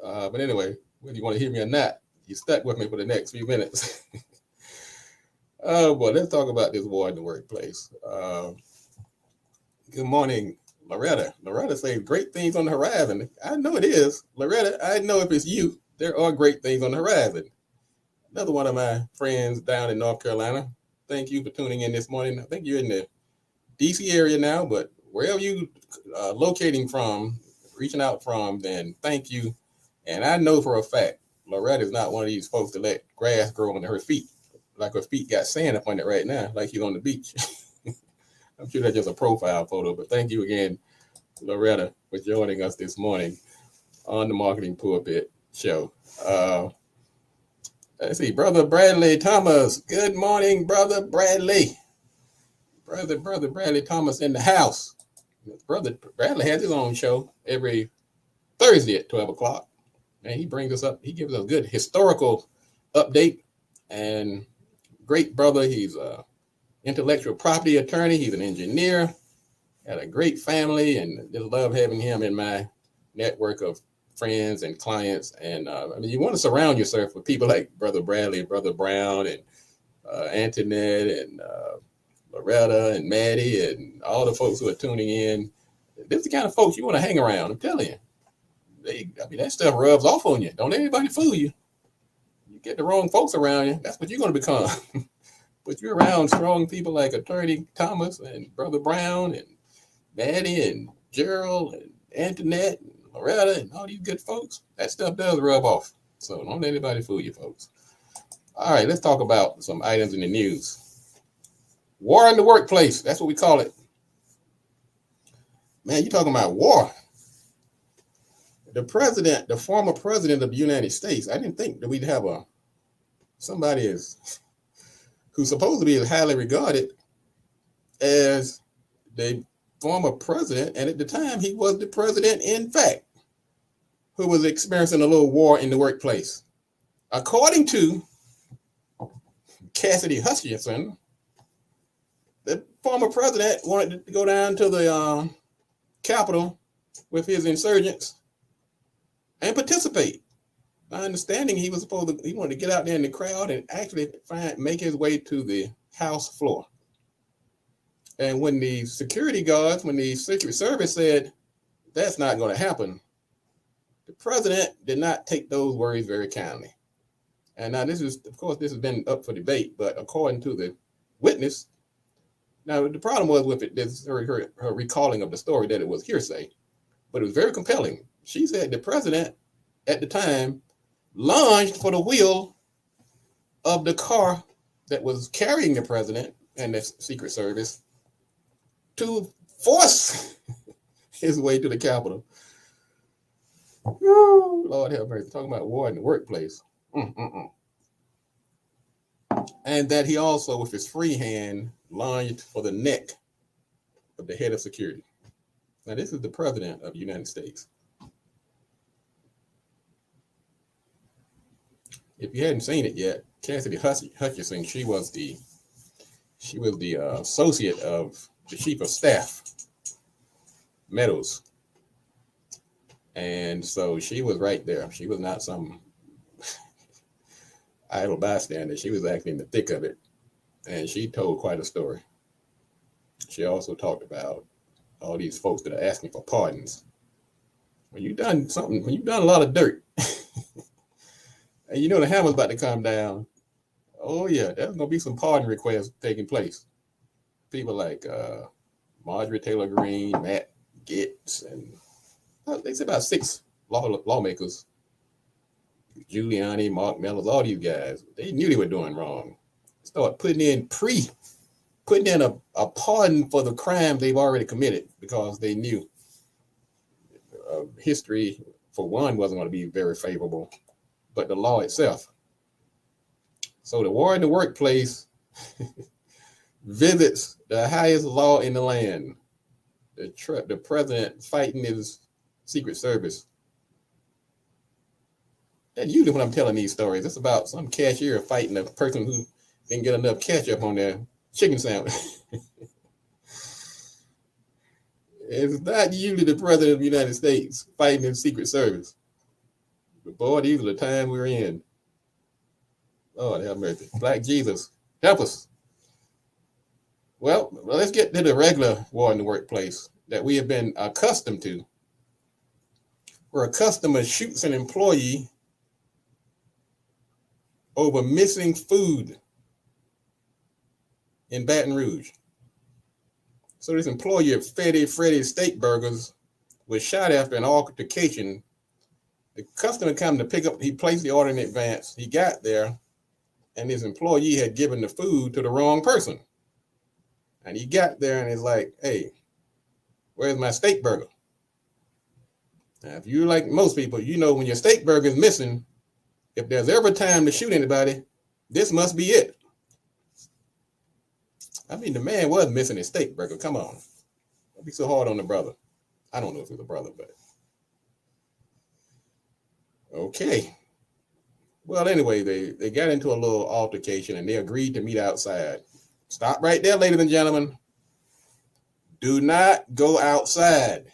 [SPEAKER 1] But anyway, whether you want to hear me or not, you stuck with me for the next few minutes. Oh boy, let's talk about this war in the workplace. Good morning, Loretta. Loretta says great things on the horizon. I know it is. Loretta, I know if it's you, there are great things on the horizon. Another one of my friends down in North Carolina. Thank you for tuning in this morning. I think you're in the DC area now, but wherever you locating from, reaching out from, then thank you. And I know for a fact, Loretta is not one of these folks that let grass grow under her feet. Like her feet got sand up on it right now, like she's on the beach. I'm sure that's just a profile photo, but thank you again, Loretta, for joining us this morning on the Marketing Pulpit show. Let's see, Brother Bradley Thomas. Good morning, Brother Bradley. Brother Bradley Thomas in the house. Brother Bradley has his own show every Thursday at 12 o'clock. And he brings us up, he gives us a good historical update. And great brother, he's a intellectual property attorney. He's an engineer, had a great family, and just love having him in my network of friends and clients. And I mean, you want to surround yourself with people like Brother Bradley, Brother Brown, and Antoinette, and Loretta, and Maddie, and all the folks who are tuning in. This is the kind of folks you want to hang around. I'm telling you, that stuff rubs off on you. Don't let anybody fool you. You get the wrong folks around you, that's what you're going to become. But you're around strong people like Attorney Thomas and Brother Brown and Maddie and Gerald and Antoinette and Loretta and all these good folks, that stuff does rub off. So don't let anybody fool you, folks. All right, let's talk about some items in the news. War in the workplace, that's what we call it. Man, you're talking about war. The former president of the United States, I didn't think that we'd have somebody who's supposed to be as highly regarded as the former president, and at the time he was the president, in fact, who was experiencing a little war in the workplace. According to Cassidy Hutchinson, the former president wanted to go down to the Capitol with his insurgents and participate. My understanding, he wanted to get out there in the crowd and actually make his way to the House floor. And when the security guards, when the Secret Service said that's not going to happen, the president did not take those words very kindly. And now this has been up for debate, but according to the witness, now the problem was with it, her recalling of the story, that it was hearsay, but it was very compelling. She said the president at the time lunged for the wheel of the car that was carrying the president and the Secret Service to force his way to the Capitol. Oh, Lord have mercy. Talking about war in the workplace. And that he also, with his free hand, lunged for the neck of of the head of security. Now, this is the president of the United States. If you hadn't seen it yet, Cassidy Hutchinson, she was the associate of the chief of staff, Meadows. And so she was right there. She was not some idle bystander. She was actually in the thick of it. And she told quite a story. She also talked about all these folks that are asking for pardons. When you've done a lot of dirt, and you know the hammer's about to come down, oh yeah, there's gonna be some pardon requests taking place. People like Marjorie Taylor Greene, Matt Gaetz, and they said about 6 lawmakers, Giuliani, Mark Meadows, all these guys, they knew they were doing wrong. Start putting in a pardon for the crime they've already committed because they knew history, for one, wasn't going to be very favorable, but the law itself. So the war in the workplace visits the highest law in the land. The president fighting his Secret Service. And usually when I'm telling these stories, it's about some cashier fighting a person who didn't get enough ketchup on their chicken sandwich. It's not usually the president of the United States fighting his Secret Service. But boy, these are the time we're in. Lord have mercy. Black Jesus, help us. Well, let's get to the regular war in the workplace that we have been accustomed to, where a customer shoots an employee over missing food in Baton Rouge. So this employee of Freddy's Steak Burgers was shot after an altercation. The customer came to pick up, he placed the order in advance. He got there, and his employee had given the food to the wrong person. And he got there and he's like, hey, where's my steak burger? Now, if you like most people, you know when your steak burger is missing, if there's ever time to shoot anybody, this must be it. I mean, the man was missing his steak burger. Come on. Don't be so hard on the brother. I don't know if it was a brother, but. Okay. Well, anyway, they got into a little altercation and they agreed to meet outside. Stop right there, ladies and gentlemen. Do not go outside.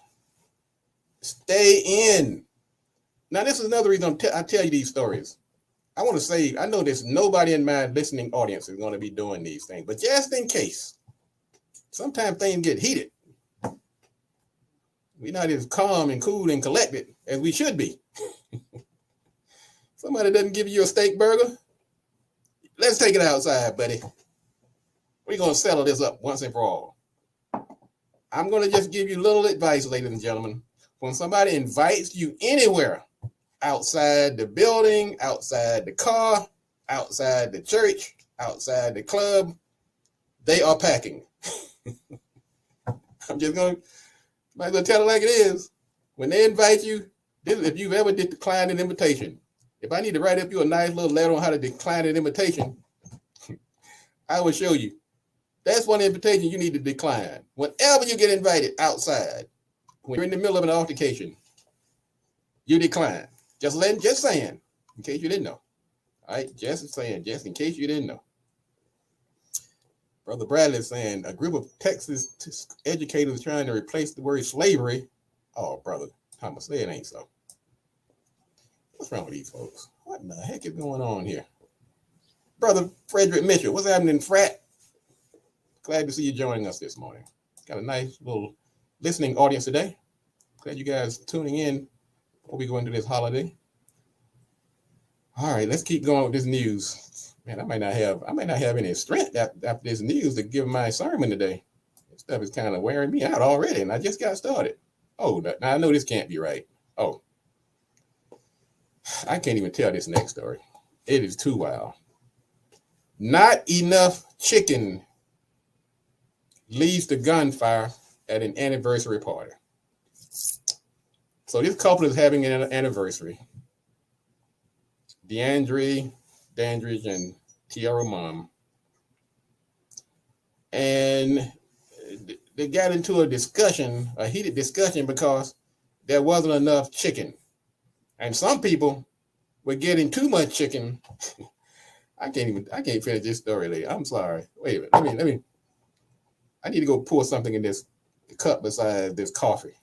[SPEAKER 1] Stay in. Now, this is another reason I tell you these stories. I want to say, I know there's nobody in my listening audience is going to be doing these things, but just in case, sometimes things get heated. We're not as calm and cool and collected as we should be. Somebody doesn't give you a steak burger, let's take it outside, buddy. We're going to settle this up once and for all. I'm going to just give you a little advice, ladies and gentlemen. When somebody invites you anywhere, outside the building, outside the car, outside the church, outside the club, they are packing. I'm just going to, might as well tell it like it is. When they invite you, if you've ever declined an invitation, if I need to write up you a nice little letter on how to decline an invitation, I will show you. That's one invitation you need to decline. Whenever you get invited outside, when you're in the middle of an altercation, you decline. Just saying, in case you didn't know. All right, just saying, just in case you didn't know. Brother Bradley is saying a group of Texas educators trying to replace the word slavery. Oh, brother Thomas, say it ain't so. What's wrong with these folks? What in the heck is going on here? Brother Frederick Mitchell, what's happening, frat? Glad to see you joining us this morning. Got a nice little listening audience today. Glad you guys tuning in before we go into this holiday. All right, let's keep going with this news. Man, I might not have any strength after this news to give my sermon today. This stuff is kind of wearing me out already, and I just got started. Oh, now I know this can't be right. Oh, I can't even tell this next story. It is too wild. Not enough chicken leads to gunfire at an anniversary party. So this couple is having an anniversary. Dandridge and Tiara mom. And they got into a heated discussion, because there wasn't enough chicken. And some people were getting too much chicken. I can't finish this story later. I'm sorry. Wait a minute. Let me. I need to go pour something in this cup beside this coffee.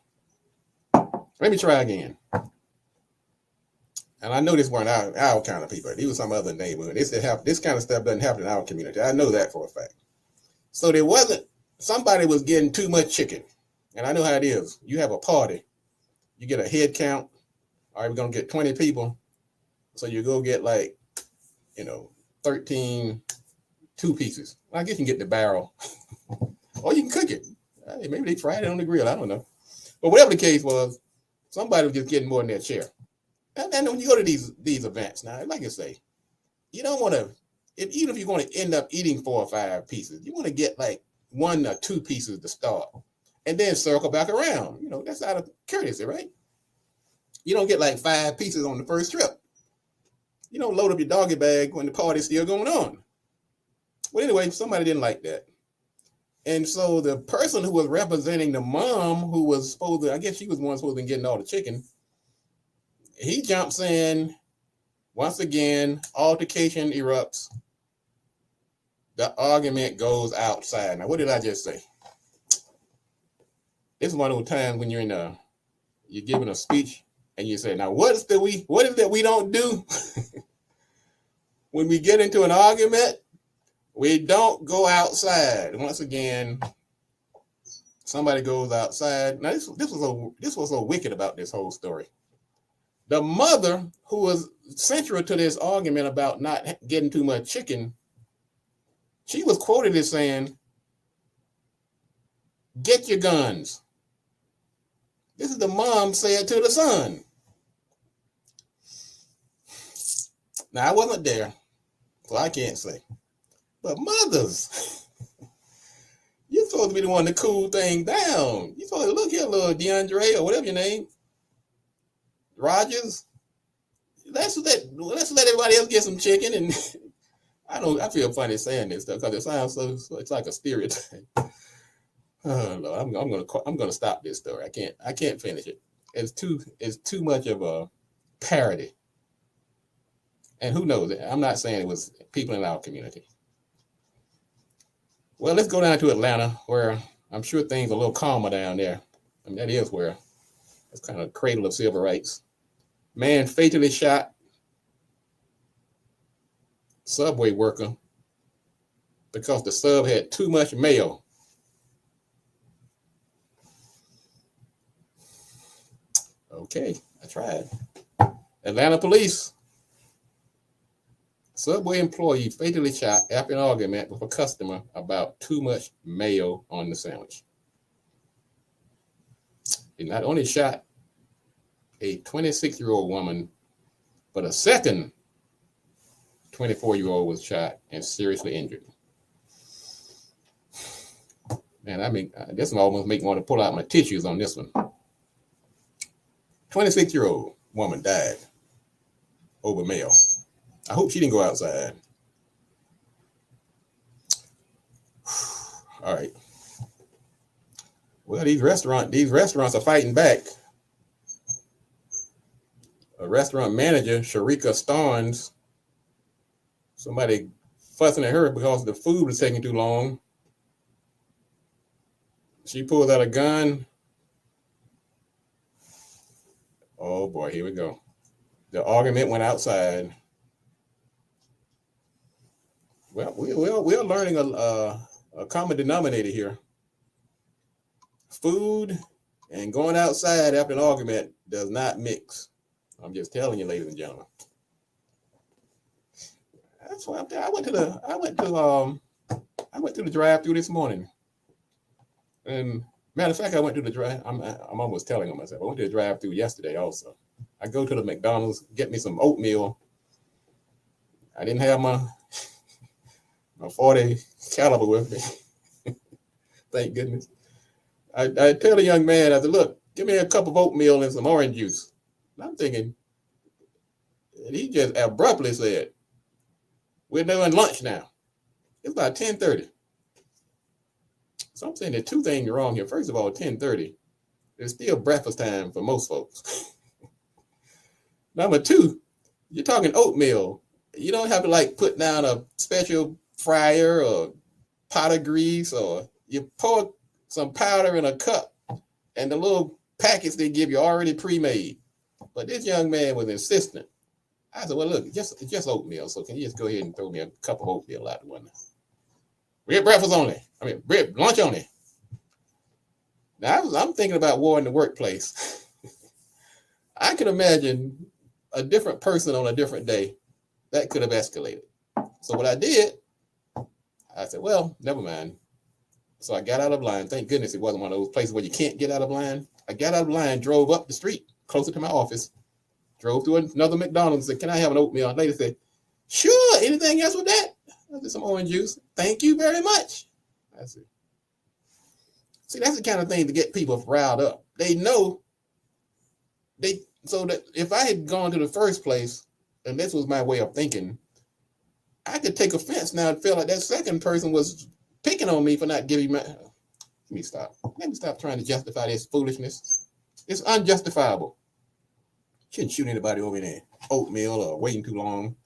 [SPEAKER 1] Let me try again. And I know this weren't our kind of people. These were some other neighborhood. This kind of stuff doesn't happen in our community. I know that for a fact. So somebody was getting too much chicken. And I know how it is. You have a party. You get a head count. All right, we're going to get 20 people. So you go get 13 2 pieces. I guess you can get the barrel. Or you can cook it. Maybe they fried it on the grill. I don't know. But whatever the case was, somebody was just getting more in their share. And when you go to these events, now, like I say, you don't want to, even if you're going to end up eating 4 or 5 pieces, you want to get 1 or 2 pieces to start and then circle back around. That's out of courtesy, right? You don't get 5 pieces on the first trip. You don't load up your doggy bag when the party's still going on. Well, anyway, somebody didn't like that. And so the person who was representing the mom, who was supposed to, I guess she was the one supposed to be getting all the chicken, he jumps in. Once again, altercation erupts. The argument goes outside. Now, what did I just say? This is one of those times when you're giving a speech and you say, now, what is that we don't do? When we get into an argument, we don't go outside. Once again, somebody goes outside. Now, this was so wicked about this whole story. The mother, who was central to this argument about not getting too much chicken, she was quoted as saying, "Get your guns." This is the mom said to the son. Now, I wasn't there, so I can't say. But mothers, you're supposed to be the one to cool things down. You're supposed to look here, little DeAndre, or whatever your name, Rogers. Let's let everybody else get some chicken. And I feel funny saying this stuff because it sounds so it's like a stereotype. Oh Lord, I'm gonna stop this story. I can't finish it. It's too much of a parody. And who knows? I'm not saying it was people in our community. Well, let's go down to Atlanta, where I'm sure things are a little calmer down there. I mean, that is where it's kind of a cradle of civil rights. Man fatally shot Subway worker because the sub had too much mayo. Okay, I tried. Atlanta police. Subway employee fatally shot after an argument with a customer about too much mayo on the sandwich. He not only shot a 26-year-old woman, but a second 24-year-old was shot and seriously injured. Man, I mean, this one almost make me want to pull out my tissues on this one. 26-year-old woman died over mayo. I hope she didn't go outside. All right. Well, these restaurants are fighting back. A restaurant manager, Sharika Starnes, somebody fussing at her because the food was taking too long. She pulls out a gun. Oh boy, here we go. The argument went outside. Well, we're learning a common denominator here. Food and going outside after an argument does not mix. I'm just telling you, ladies and gentlemen. That's why I went to the drive-through this morning. And matter of fact, I went to the drive. I'm almost telling on myself. I went to the drive-through yesterday also. I go to the McDonald's, get me some oatmeal. I didn't have my 40 caliber with me. Thank goodness. I tell the young man, I said, look, give me a cup of oatmeal and some orange juice. And I'm thinking, and he just abruptly said, we're doing lunch now. It's about 10:30. So I'm saying there are two things wrong here. First of all, 10:30, it's still breakfast time for most folks. Number two, you're talking oatmeal. You don't have to like put down a special fryer or pot of grease, or you pour some powder in a cup and the little packets they give you already pre-made. But this young man was insistent. I said, well, look, just oatmeal. So can you just go ahead and throw me a cup of oatmeal out the window? We're breakfast only. Lunch only. Now, I'm thinking about war in the workplace. I can imagine a different person on a different day that could have escalated. So what I did, I said, well, never mind. So I got out of line. Thank goodness it wasn't one of those places where you can't get out of line. I got out of line, drove up the street closer to my office, drove to another McDonald's, said, can I have an oatmeal? Lady said, sure, anything else with that? I said, some orange juice. Thank you very much. I said, see, that's the kind of thing to get people riled up. They know, so that if I had gone to the first place, and this was my way of thinking, I could take offense now and feel like that second person was picking on me for not giving me. Let me stop trying to justify this foolishness. It's unjustifiable. Shouldn't shoot anybody over there. Oatmeal or waiting too long.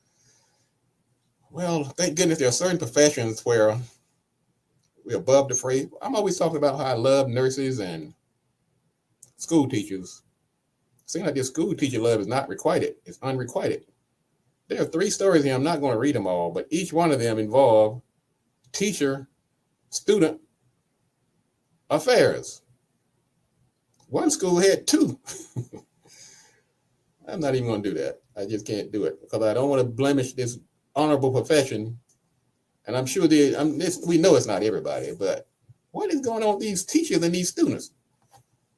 [SPEAKER 1] Well, thank goodness there are certain professions where we're above the fray. I'm always talking about how I love nurses and school teachers. Seems like this school teacher love is not requited. It's unrequited. There are 3 stories here. I'm not going to read them all, but each one of them involve teacher-student affairs. One school had 2. I'm not even going to do that. I just can't do it because I don't want to blemish this honorable profession. And I'm sure we know it's not everybody, but what is going on with these teachers and these students?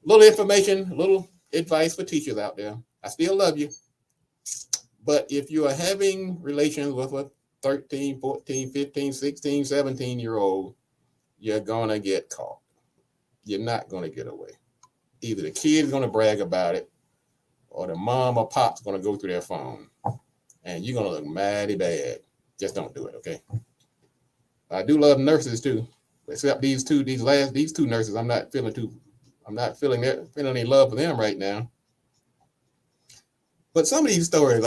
[SPEAKER 1] Little information, little advice for teachers out there. I still love you. But if you are having relations with a 13, 14, 15, 16, 17-year-old, you're going to get caught. You're not going to get away. Either the kid's going to brag about it or the mom or pop's going to go through their phone. And you're going to look mighty bad. Just don't do it, okay? I do love nurses too, except these two nurses. I'm not feeling any love for them right now. But some of these stories,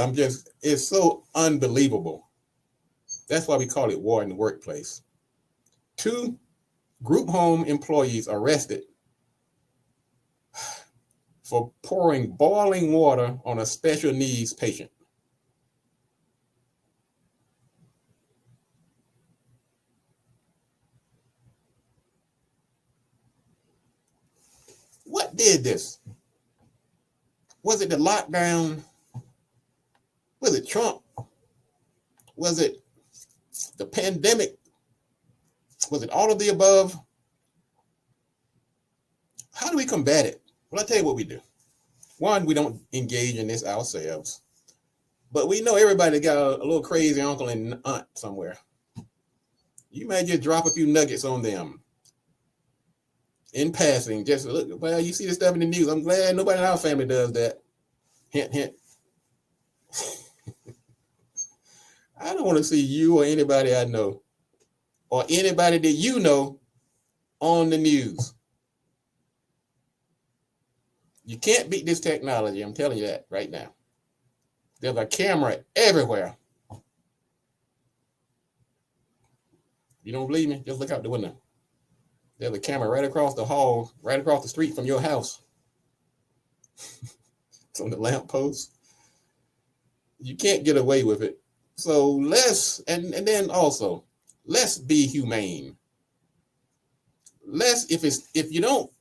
[SPEAKER 1] it's so unbelievable. That's why we call it war in the workplace. 2 group home employees arrested for pouring boiling water on a special needs patient. What did this? Was it the lockdown? Was it Trump? Was it the pandemic? Was it all of the above? How do we combat it? Well, I'll tell you what we do. One, we don't engage in this ourselves. But we know everybody got a little crazy uncle and aunt somewhere. You might just drop a few nuggets on them. In passing, just look, well, you see this stuff in the news. I'm glad nobody in our family does that. Hint, hint. I don't want to see you or anybody I know or anybody that you know on the news. You can't beat this technology. I'm telling you that right now. There's a camera everywhere. You don't believe me? Just look out the window. There's a camera right across the hall, right across the street from your house. It's on the lamppost. You can't get away with it. So let's be humane. If you don't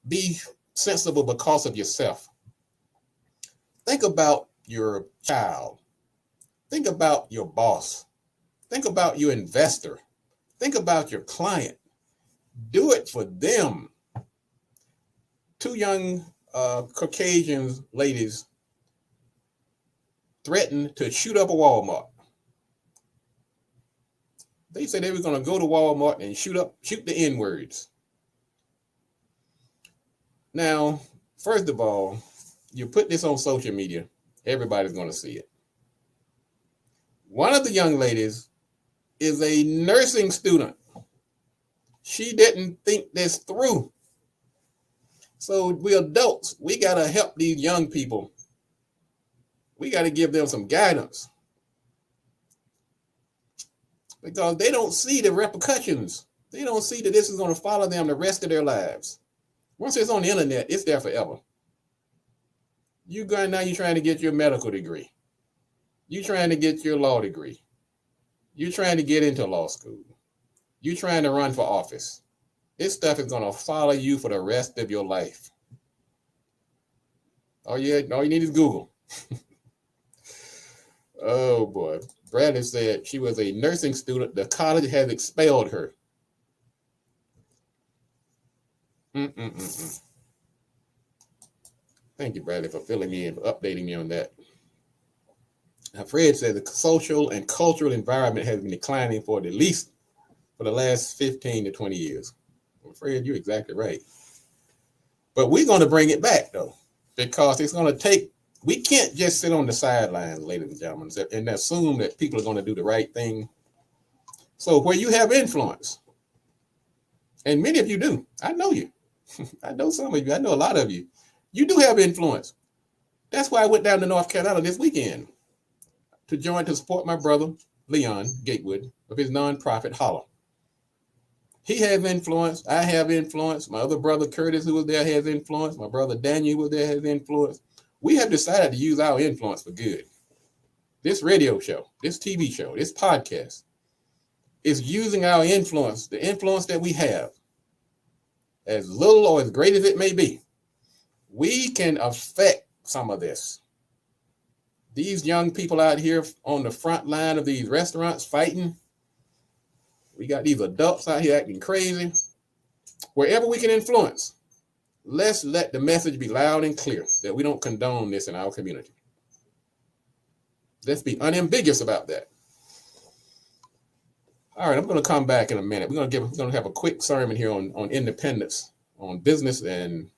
[SPEAKER 1] be sensible because of yourself, think about your child. Think about your boss. Think about your investor. Think about your client. Do it for them. 2 young Caucasian ladies threatened to shoot up a Walmart. They said they were going to go to Walmart and shoot the N-words. Now, first of all, you put this on social media, everybody's going to see it. One of the young ladies is a nursing student. She didn't think this through. So we adults, we got to help these young people. We got to give them some guidance because they don't see the repercussions. They don't see that this is going to follow them the rest of their lives. Once it's on the internet, it's there forever. You're trying to get your medical degree. You're trying to get your law degree. You're trying to get into law school. You're trying to run for office. This stuff is going to follow you for the rest of your life. All you need is Google. Oh, boy. Bradley said she was a nursing student. The college has expelled her. Thank you, Bradley, for filling me in, for updating me on that. Now, Fred said the social and cultural environment has been declining for the last 15 to 20 years. Well, Fred, you're exactly right. But we're going to bring it back, though, because it's going to take, we can't just sit on the sidelines, ladies and gentlemen, and assume that people are going to do the right thing. So where you have influence, and many of you do, I know you. I know some of you. I know a lot of you. You do have influence. That's why I went down to North Carolina this weekend to support my brother, Leon Gatewood, of his nonprofit Holler. He has influence. I have influence. My other brother, Curtis, who was there, has influence. My brother, Daniel, who was there, has influence. We have decided to use our influence for good. This radio show, this TV show, this podcast is using our influence, the influence that we have, as little or as great as it may be. We can affect some of this. These young people out here on the front line of these restaurants fighting. We got these adults out here acting crazy. Wherever we can influence, let's let the message be loud and clear that we don't condone this in our community. Let's be unambiguous about that. All right, I'm going to come back in a minute. We're going to have a quick sermon here on independence, on business and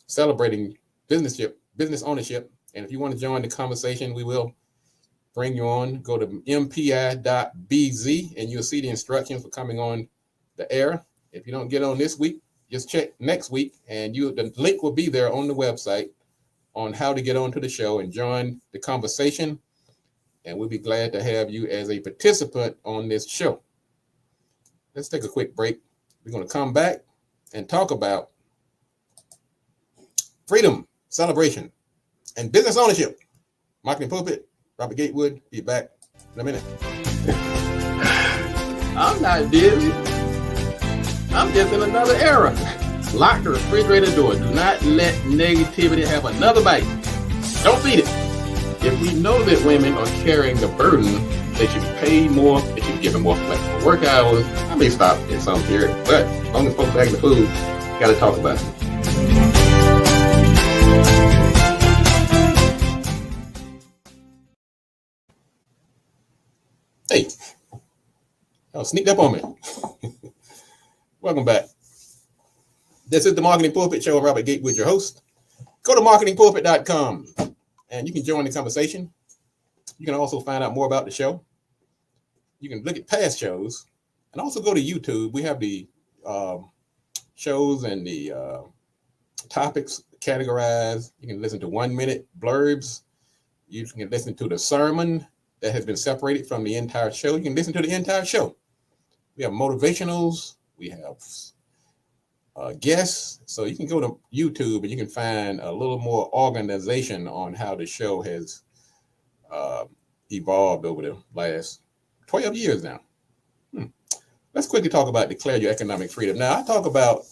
[SPEAKER 1] celebrating business ownership. And if you want to join the conversation, we will bring you on. Go to mpi.bz and you'll see the instructions for coming on the air. If you don't get on this week, just check next week, and the link will be there on the website on how to get onto the show and join the conversation. And we'll be glad to have you as a participant on this show. Let's take a quick break. We're going to come back and talk about freedom, celebration, and business ownership. Marketing Pulpit, Robert Gatewood, be back in a minute. I'm not dizzy. I'm just in another era. Lock the refrigerator door. Do not let negativity have another bite. Don't feed it. If we know that women are carrying the burden, they should be paid more. They should be given more flexible work hours. I may stop in some period, but as long as folks back the food, got to talk about it. Hey, y'all sneaked up on me. Welcome back. This is the Marketing Pulpit Show. Robert Gatewood, your host. Go to marketingpulpit.com and you can join the conversation. You can also find out more about the show. You can look at past shows and also go to YouTube. We have the shows and the topics categorized. You can listen to 1-minute blurbs. You can listen to the sermon that has been separated from the entire show. You can listen to the entire show. We have motivationals. We have guests. So you can go to YouTube and you can find a little more organization on how the show has evolved over the last 12 years now. Let's quickly talk about declare your economic freedom. Now, I talk about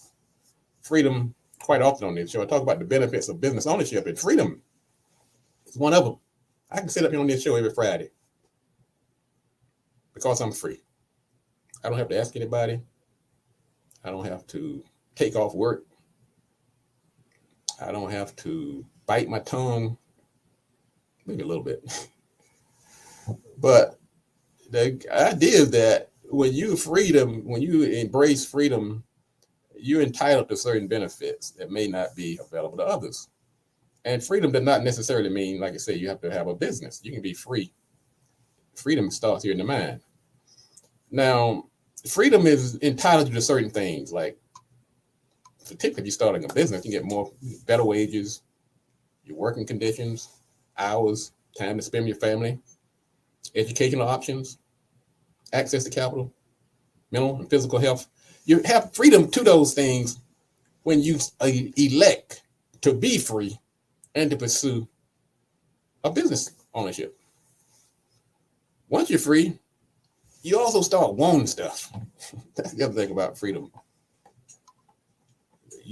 [SPEAKER 1] freedom quite often on this show. I talk about the benefits of business ownership, and freedom is one of them. I can sit up here on this show every Friday because I'm free. I don't have to ask anybody. I don't have to take off work. I don't have to bite my tongue, maybe a little bit. But the idea is that when you embrace freedom, you're entitled to certain benefits that may not be available to others. And freedom does not necessarily mean, like I say, you have to have a business. You can be free. Freedom starts here in the mind. Now, freedom is entitled to certain things, like particularly if you're starting a business, you get better wages, your working conditions, hours, time to spend with your family, educational options, access to capital, mental and physical health. You have freedom to those things when you elect to be free and to pursue a business ownership. Once you're free, you also start wanting stuff. That's the other thing about freedom.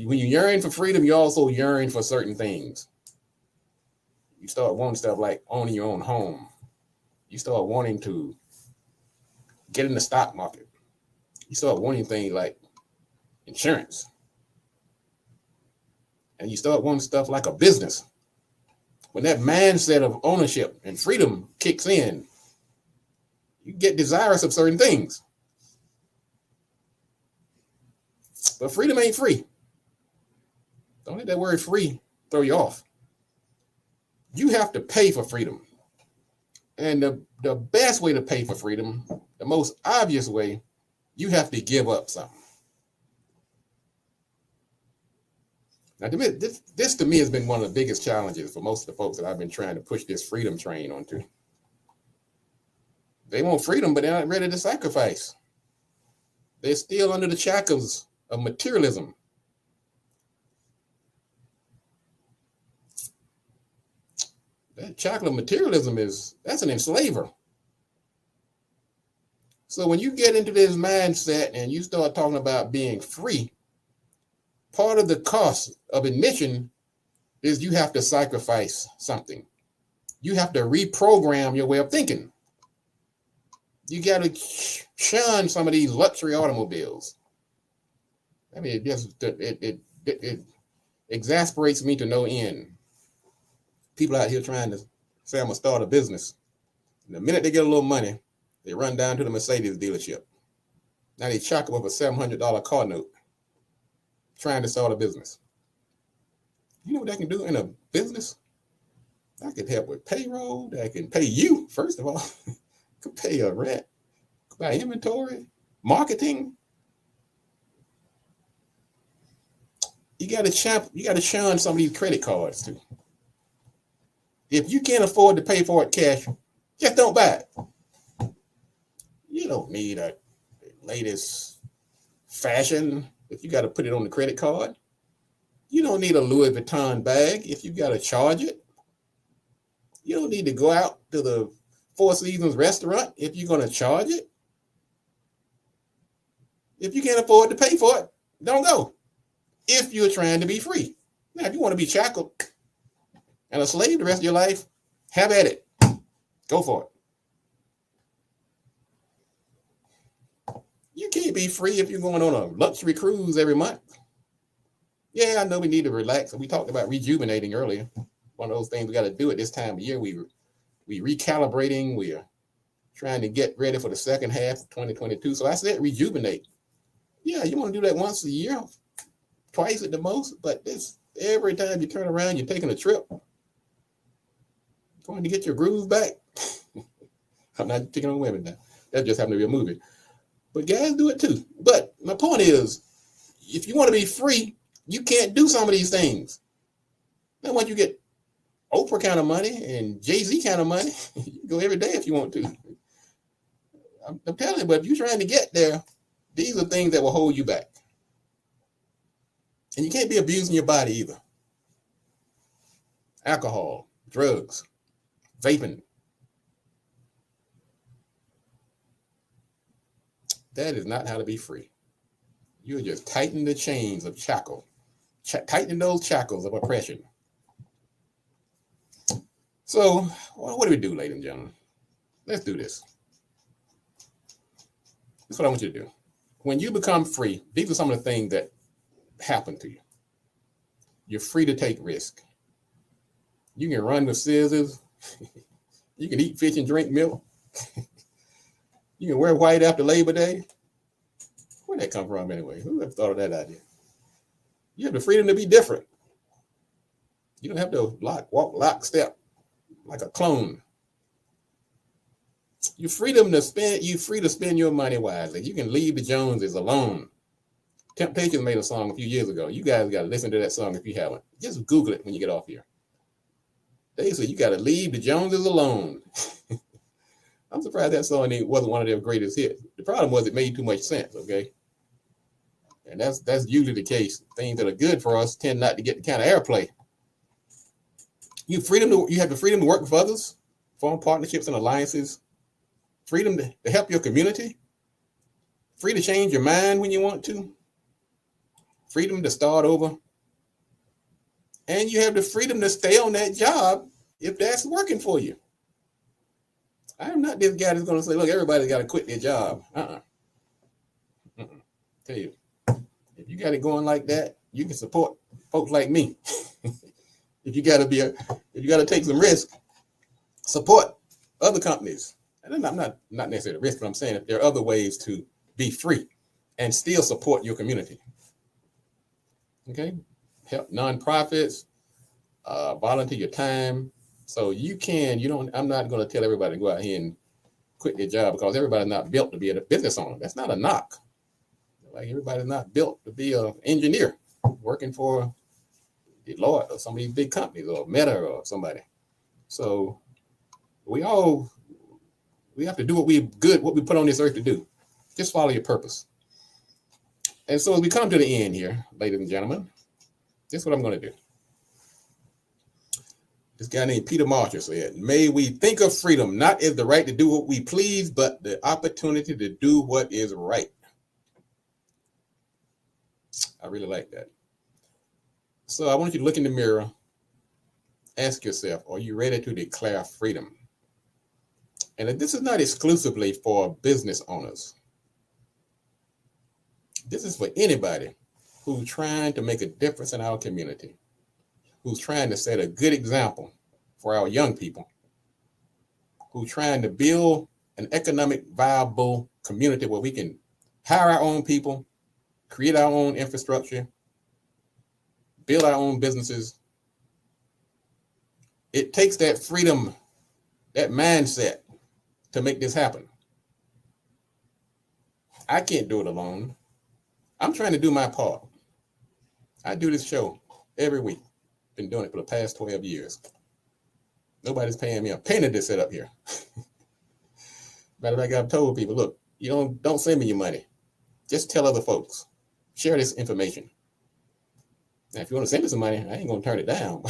[SPEAKER 1] When you yearn for freedom, you also yearn for certain things. You start wanting stuff like owning your own home. You start wanting to get in the stock market. You start wanting things like insurance. And you start wanting stuff like a business. When that mindset of ownership and freedom kicks in, you get desirous of certain things. But freedom ain't free. Don't let that word free throw you off. You have to pay for freedom. And the best way to pay for freedom, the most obvious way, you have to give up something. Now, this to me has been one of the biggest challenges for most of the folks that I've been trying to push this freedom train onto. They want freedom, but they're not ready to sacrifice. They're still under the shackles of materialism. That shackle of materialism that's an enslaver. So when you get into this mindset and you start talking about being free, part of the cost of admission is you have to sacrifice something. You have to reprogram your way of thinking. You got to shun some of these luxury automobiles. I mean, it exasperates me to no end. People out here trying to say, I'm going to start a business. And the minute they get a little money, they run down to the Mercedes dealership. Now they chalk up a $700 car note trying to start a business. You know what that can do in a business? That can help with payroll. That can pay you, first of all. Could pay your rent, could buy inventory, marketing. You got to shun some of these credit cards too. If you can't afford to pay for it cash, just don't buy it. You don't need a latest fashion if you got to put it on the credit card. You don't need a Louis Vuitton bag if you got to charge it. You don't need to go out to the Four Seasons restaurant if you're going to charge it. If you can't afford to pay for it, don't go. If you're trying to be free. Now, if you want to be shackled and a slave the rest of your life, have at it. Go for it. You can't be free if you're going on a luxury cruise every month. Yeah, I know we need to relax. We talked about rejuvenating earlier. One of those things we got to do at this time of year. We recalibrating. We are trying to get ready for the second half of 2022. So I said rejuvenate. Yeah, you want to do that once a year, twice at the most. But this every time you turn around, you're taking a trip. Going to get your groove back. I'm not picking on women now. That just happened to be a movie. But guys do it too. But my point is, if you want to be free, you can't do some of these things. Now, once you get Oprah kind of money and Jay-Z kind of money, you can go every day if you want to. I'm telling you, but if you're trying to get there, these are things that will hold you back. And you can't be abusing your body either. Alcohol, drugs, vaping. That is not how to be free. You're just tightening the chains of shackle, tightening those shackles of oppression. So, what do we do, ladies and gentlemen? Let's do this. This is what I want you to do. When you become free, these are some of the things that happen to you. You're free to take risk. You can run with scissors. You can eat fish and drink milk. You can wear white after Labor Day. Where'd that come from anyway? Who ever thought of that idea? You have the freedom to be different. You don't have to walk lockstep like a clone. You freedom to spend. You free to spend your money wisely. You can leave the Joneses alone. Temptations made a song a few years ago. You guys got to listen to that song if you haven't. Just Google it when you get off here. They say you got to leave the Joneses alone. I'm surprised that song wasn't one of their greatest hits. The problem was it made too much sense. Okay, and that's usually the case. Things that are good for us tend not to get the kind of airplay. You have the freedom to work with others, form partnerships and alliances. Freedom to help your community. Free to change your mind when you want to. Freedom to start over. And you have the freedom to stay on that job if that's working for you. I'm not this guy that's going to say, look, everybody's got to quit their job. Tell you, if you got it going like that, you can support folks like me. If you got to take some risk, support other companies. And I'm not necessarily risk, but I'm saying that there are other ways to be free and still support your community. Okay, help nonprofits, volunteer your time. So I'm not going to tell everybody to go out here and quit their job because everybody's not built to be a business owner. That's not a knock. Like everybody's not built to be an engineer working for Deloitte or some of these big companies or Meta or somebody. So we have to do what we put on this earth to do. Just follow your purpose. And so as we come to the end here, ladies and gentlemen, this is what I'm going to do. This guy named Peter Marshall said, may we think of freedom not as the right to do what we please, but the opportunity to do what is right. I really like that. So I want you to look in the mirror, ask yourself, are you ready to declare freedom? And this is not exclusively for business owners. This is for anybody who's trying to make a difference in our community, who's trying to set a good example for our young people, who's trying to build an economic viable community where we can hire our own people, create our own infrastructure, build our own businesses. It takes that freedom, that mindset to make this happen. I can't do it alone. I'm trying to do my part. I do this show every week. Been doing it for the past 12 years. Nobody's paying me a penny to sit up here. Matter of fact, I've told people, look, don't send me your money. Just tell other folks. Share this information. Now, if you want to send me some money, I ain't going to turn it down.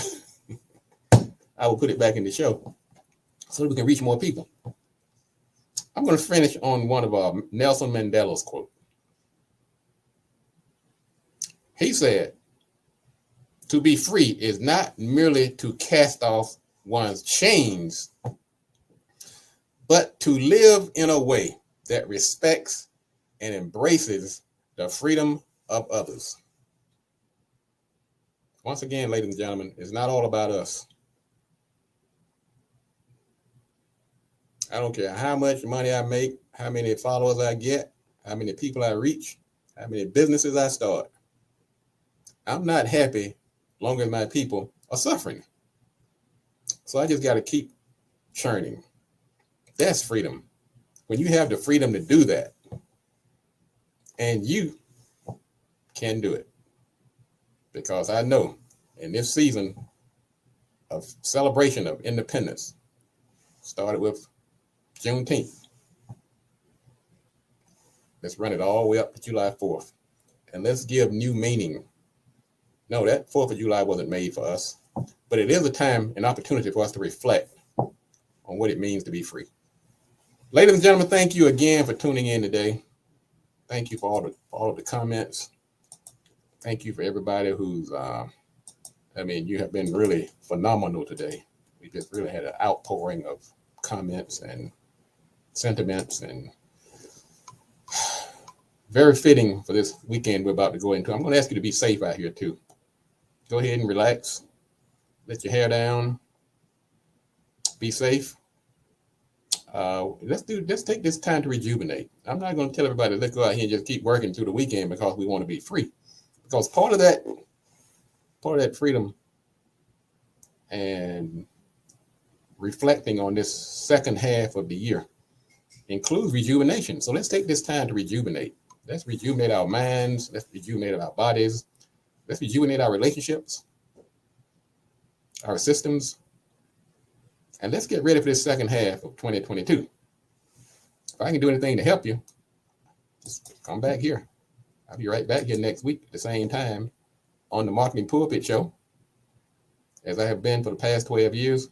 [SPEAKER 1] I will put it back in the show so that we can reach more people. I'm going to finish on one of Nelson Mandela's quote. He said, to be free is not merely to cast off one's chains, but to live in a way that respects and embraces the freedom of others. Once again, ladies and gentlemen, it's not all about us. I don't care how much money I make, how many followers I get, how many people I reach, how many businesses I start. I'm not happy as long as my people are suffering. So I just got to keep churning. That's freedom. When you have the freedom to do that, and you can do it. Because I know in this season of celebration of independence, started with Juneteenth. Let's run it all the way up to July 4th. And let's give new meaning. No, that 4th of July wasn't made for us, but it is a time, an opportunity for us to reflect on what it means to be free. Ladies and gentlemen, thank you again for tuning in today. Thank you for all of the comments. Thank you for everybody who's, you have been really phenomenal today. We just really had an outpouring of comments and sentiments, and very fitting for this weekend we're about to go into. I'm going to ask you to be safe out here too. Go ahead and relax. Let your hair down. Be safe. Let's take this time to rejuvenate. I'm not going to tell everybody, let's go out here and just keep working through the weekend because we want to be free. Because part of that freedom and reflecting on this second half of the year includes rejuvenation. So let's take this time to rejuvenate. Let's rejuvenate our minds. Let's rejuvenate our bodies. Let's rejuvenate our relationships, our systems. And let's get ready for this second half of 2022. If I can do anything to help you, just come back here. I'll be right back here next week at the same time on the Marketing Pulpit Show, as I have been for the past 12 years.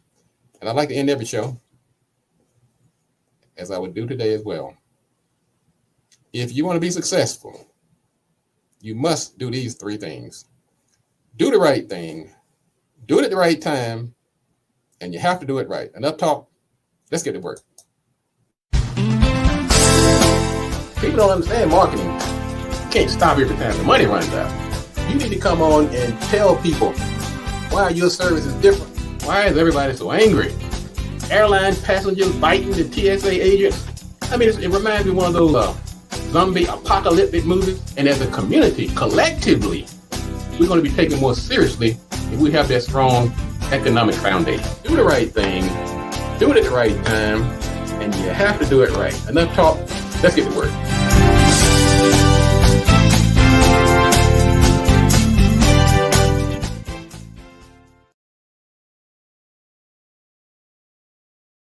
[SPEAKER 1] And I'd like to end every show, as I would do today as well. If you want to be successful, you must do these 3 things. Do the right thing, do it at the right time, and you have to do it right. Enough talk. Let's get to work. People don't understand marketing. You can't stop every time the money runs out. You need to come on and tell people why your service is different. Why is everybody so angry? Airline passengers biting the TSA agents. I mean, it reminds me of one of those zombie apocalyptic movies. And as a community, collectively, we're going to be taken more seriously if we have that strong economic foundation. Do the right thing, do it at the right time, and you have to do it right. Enough talk. Let's get to work.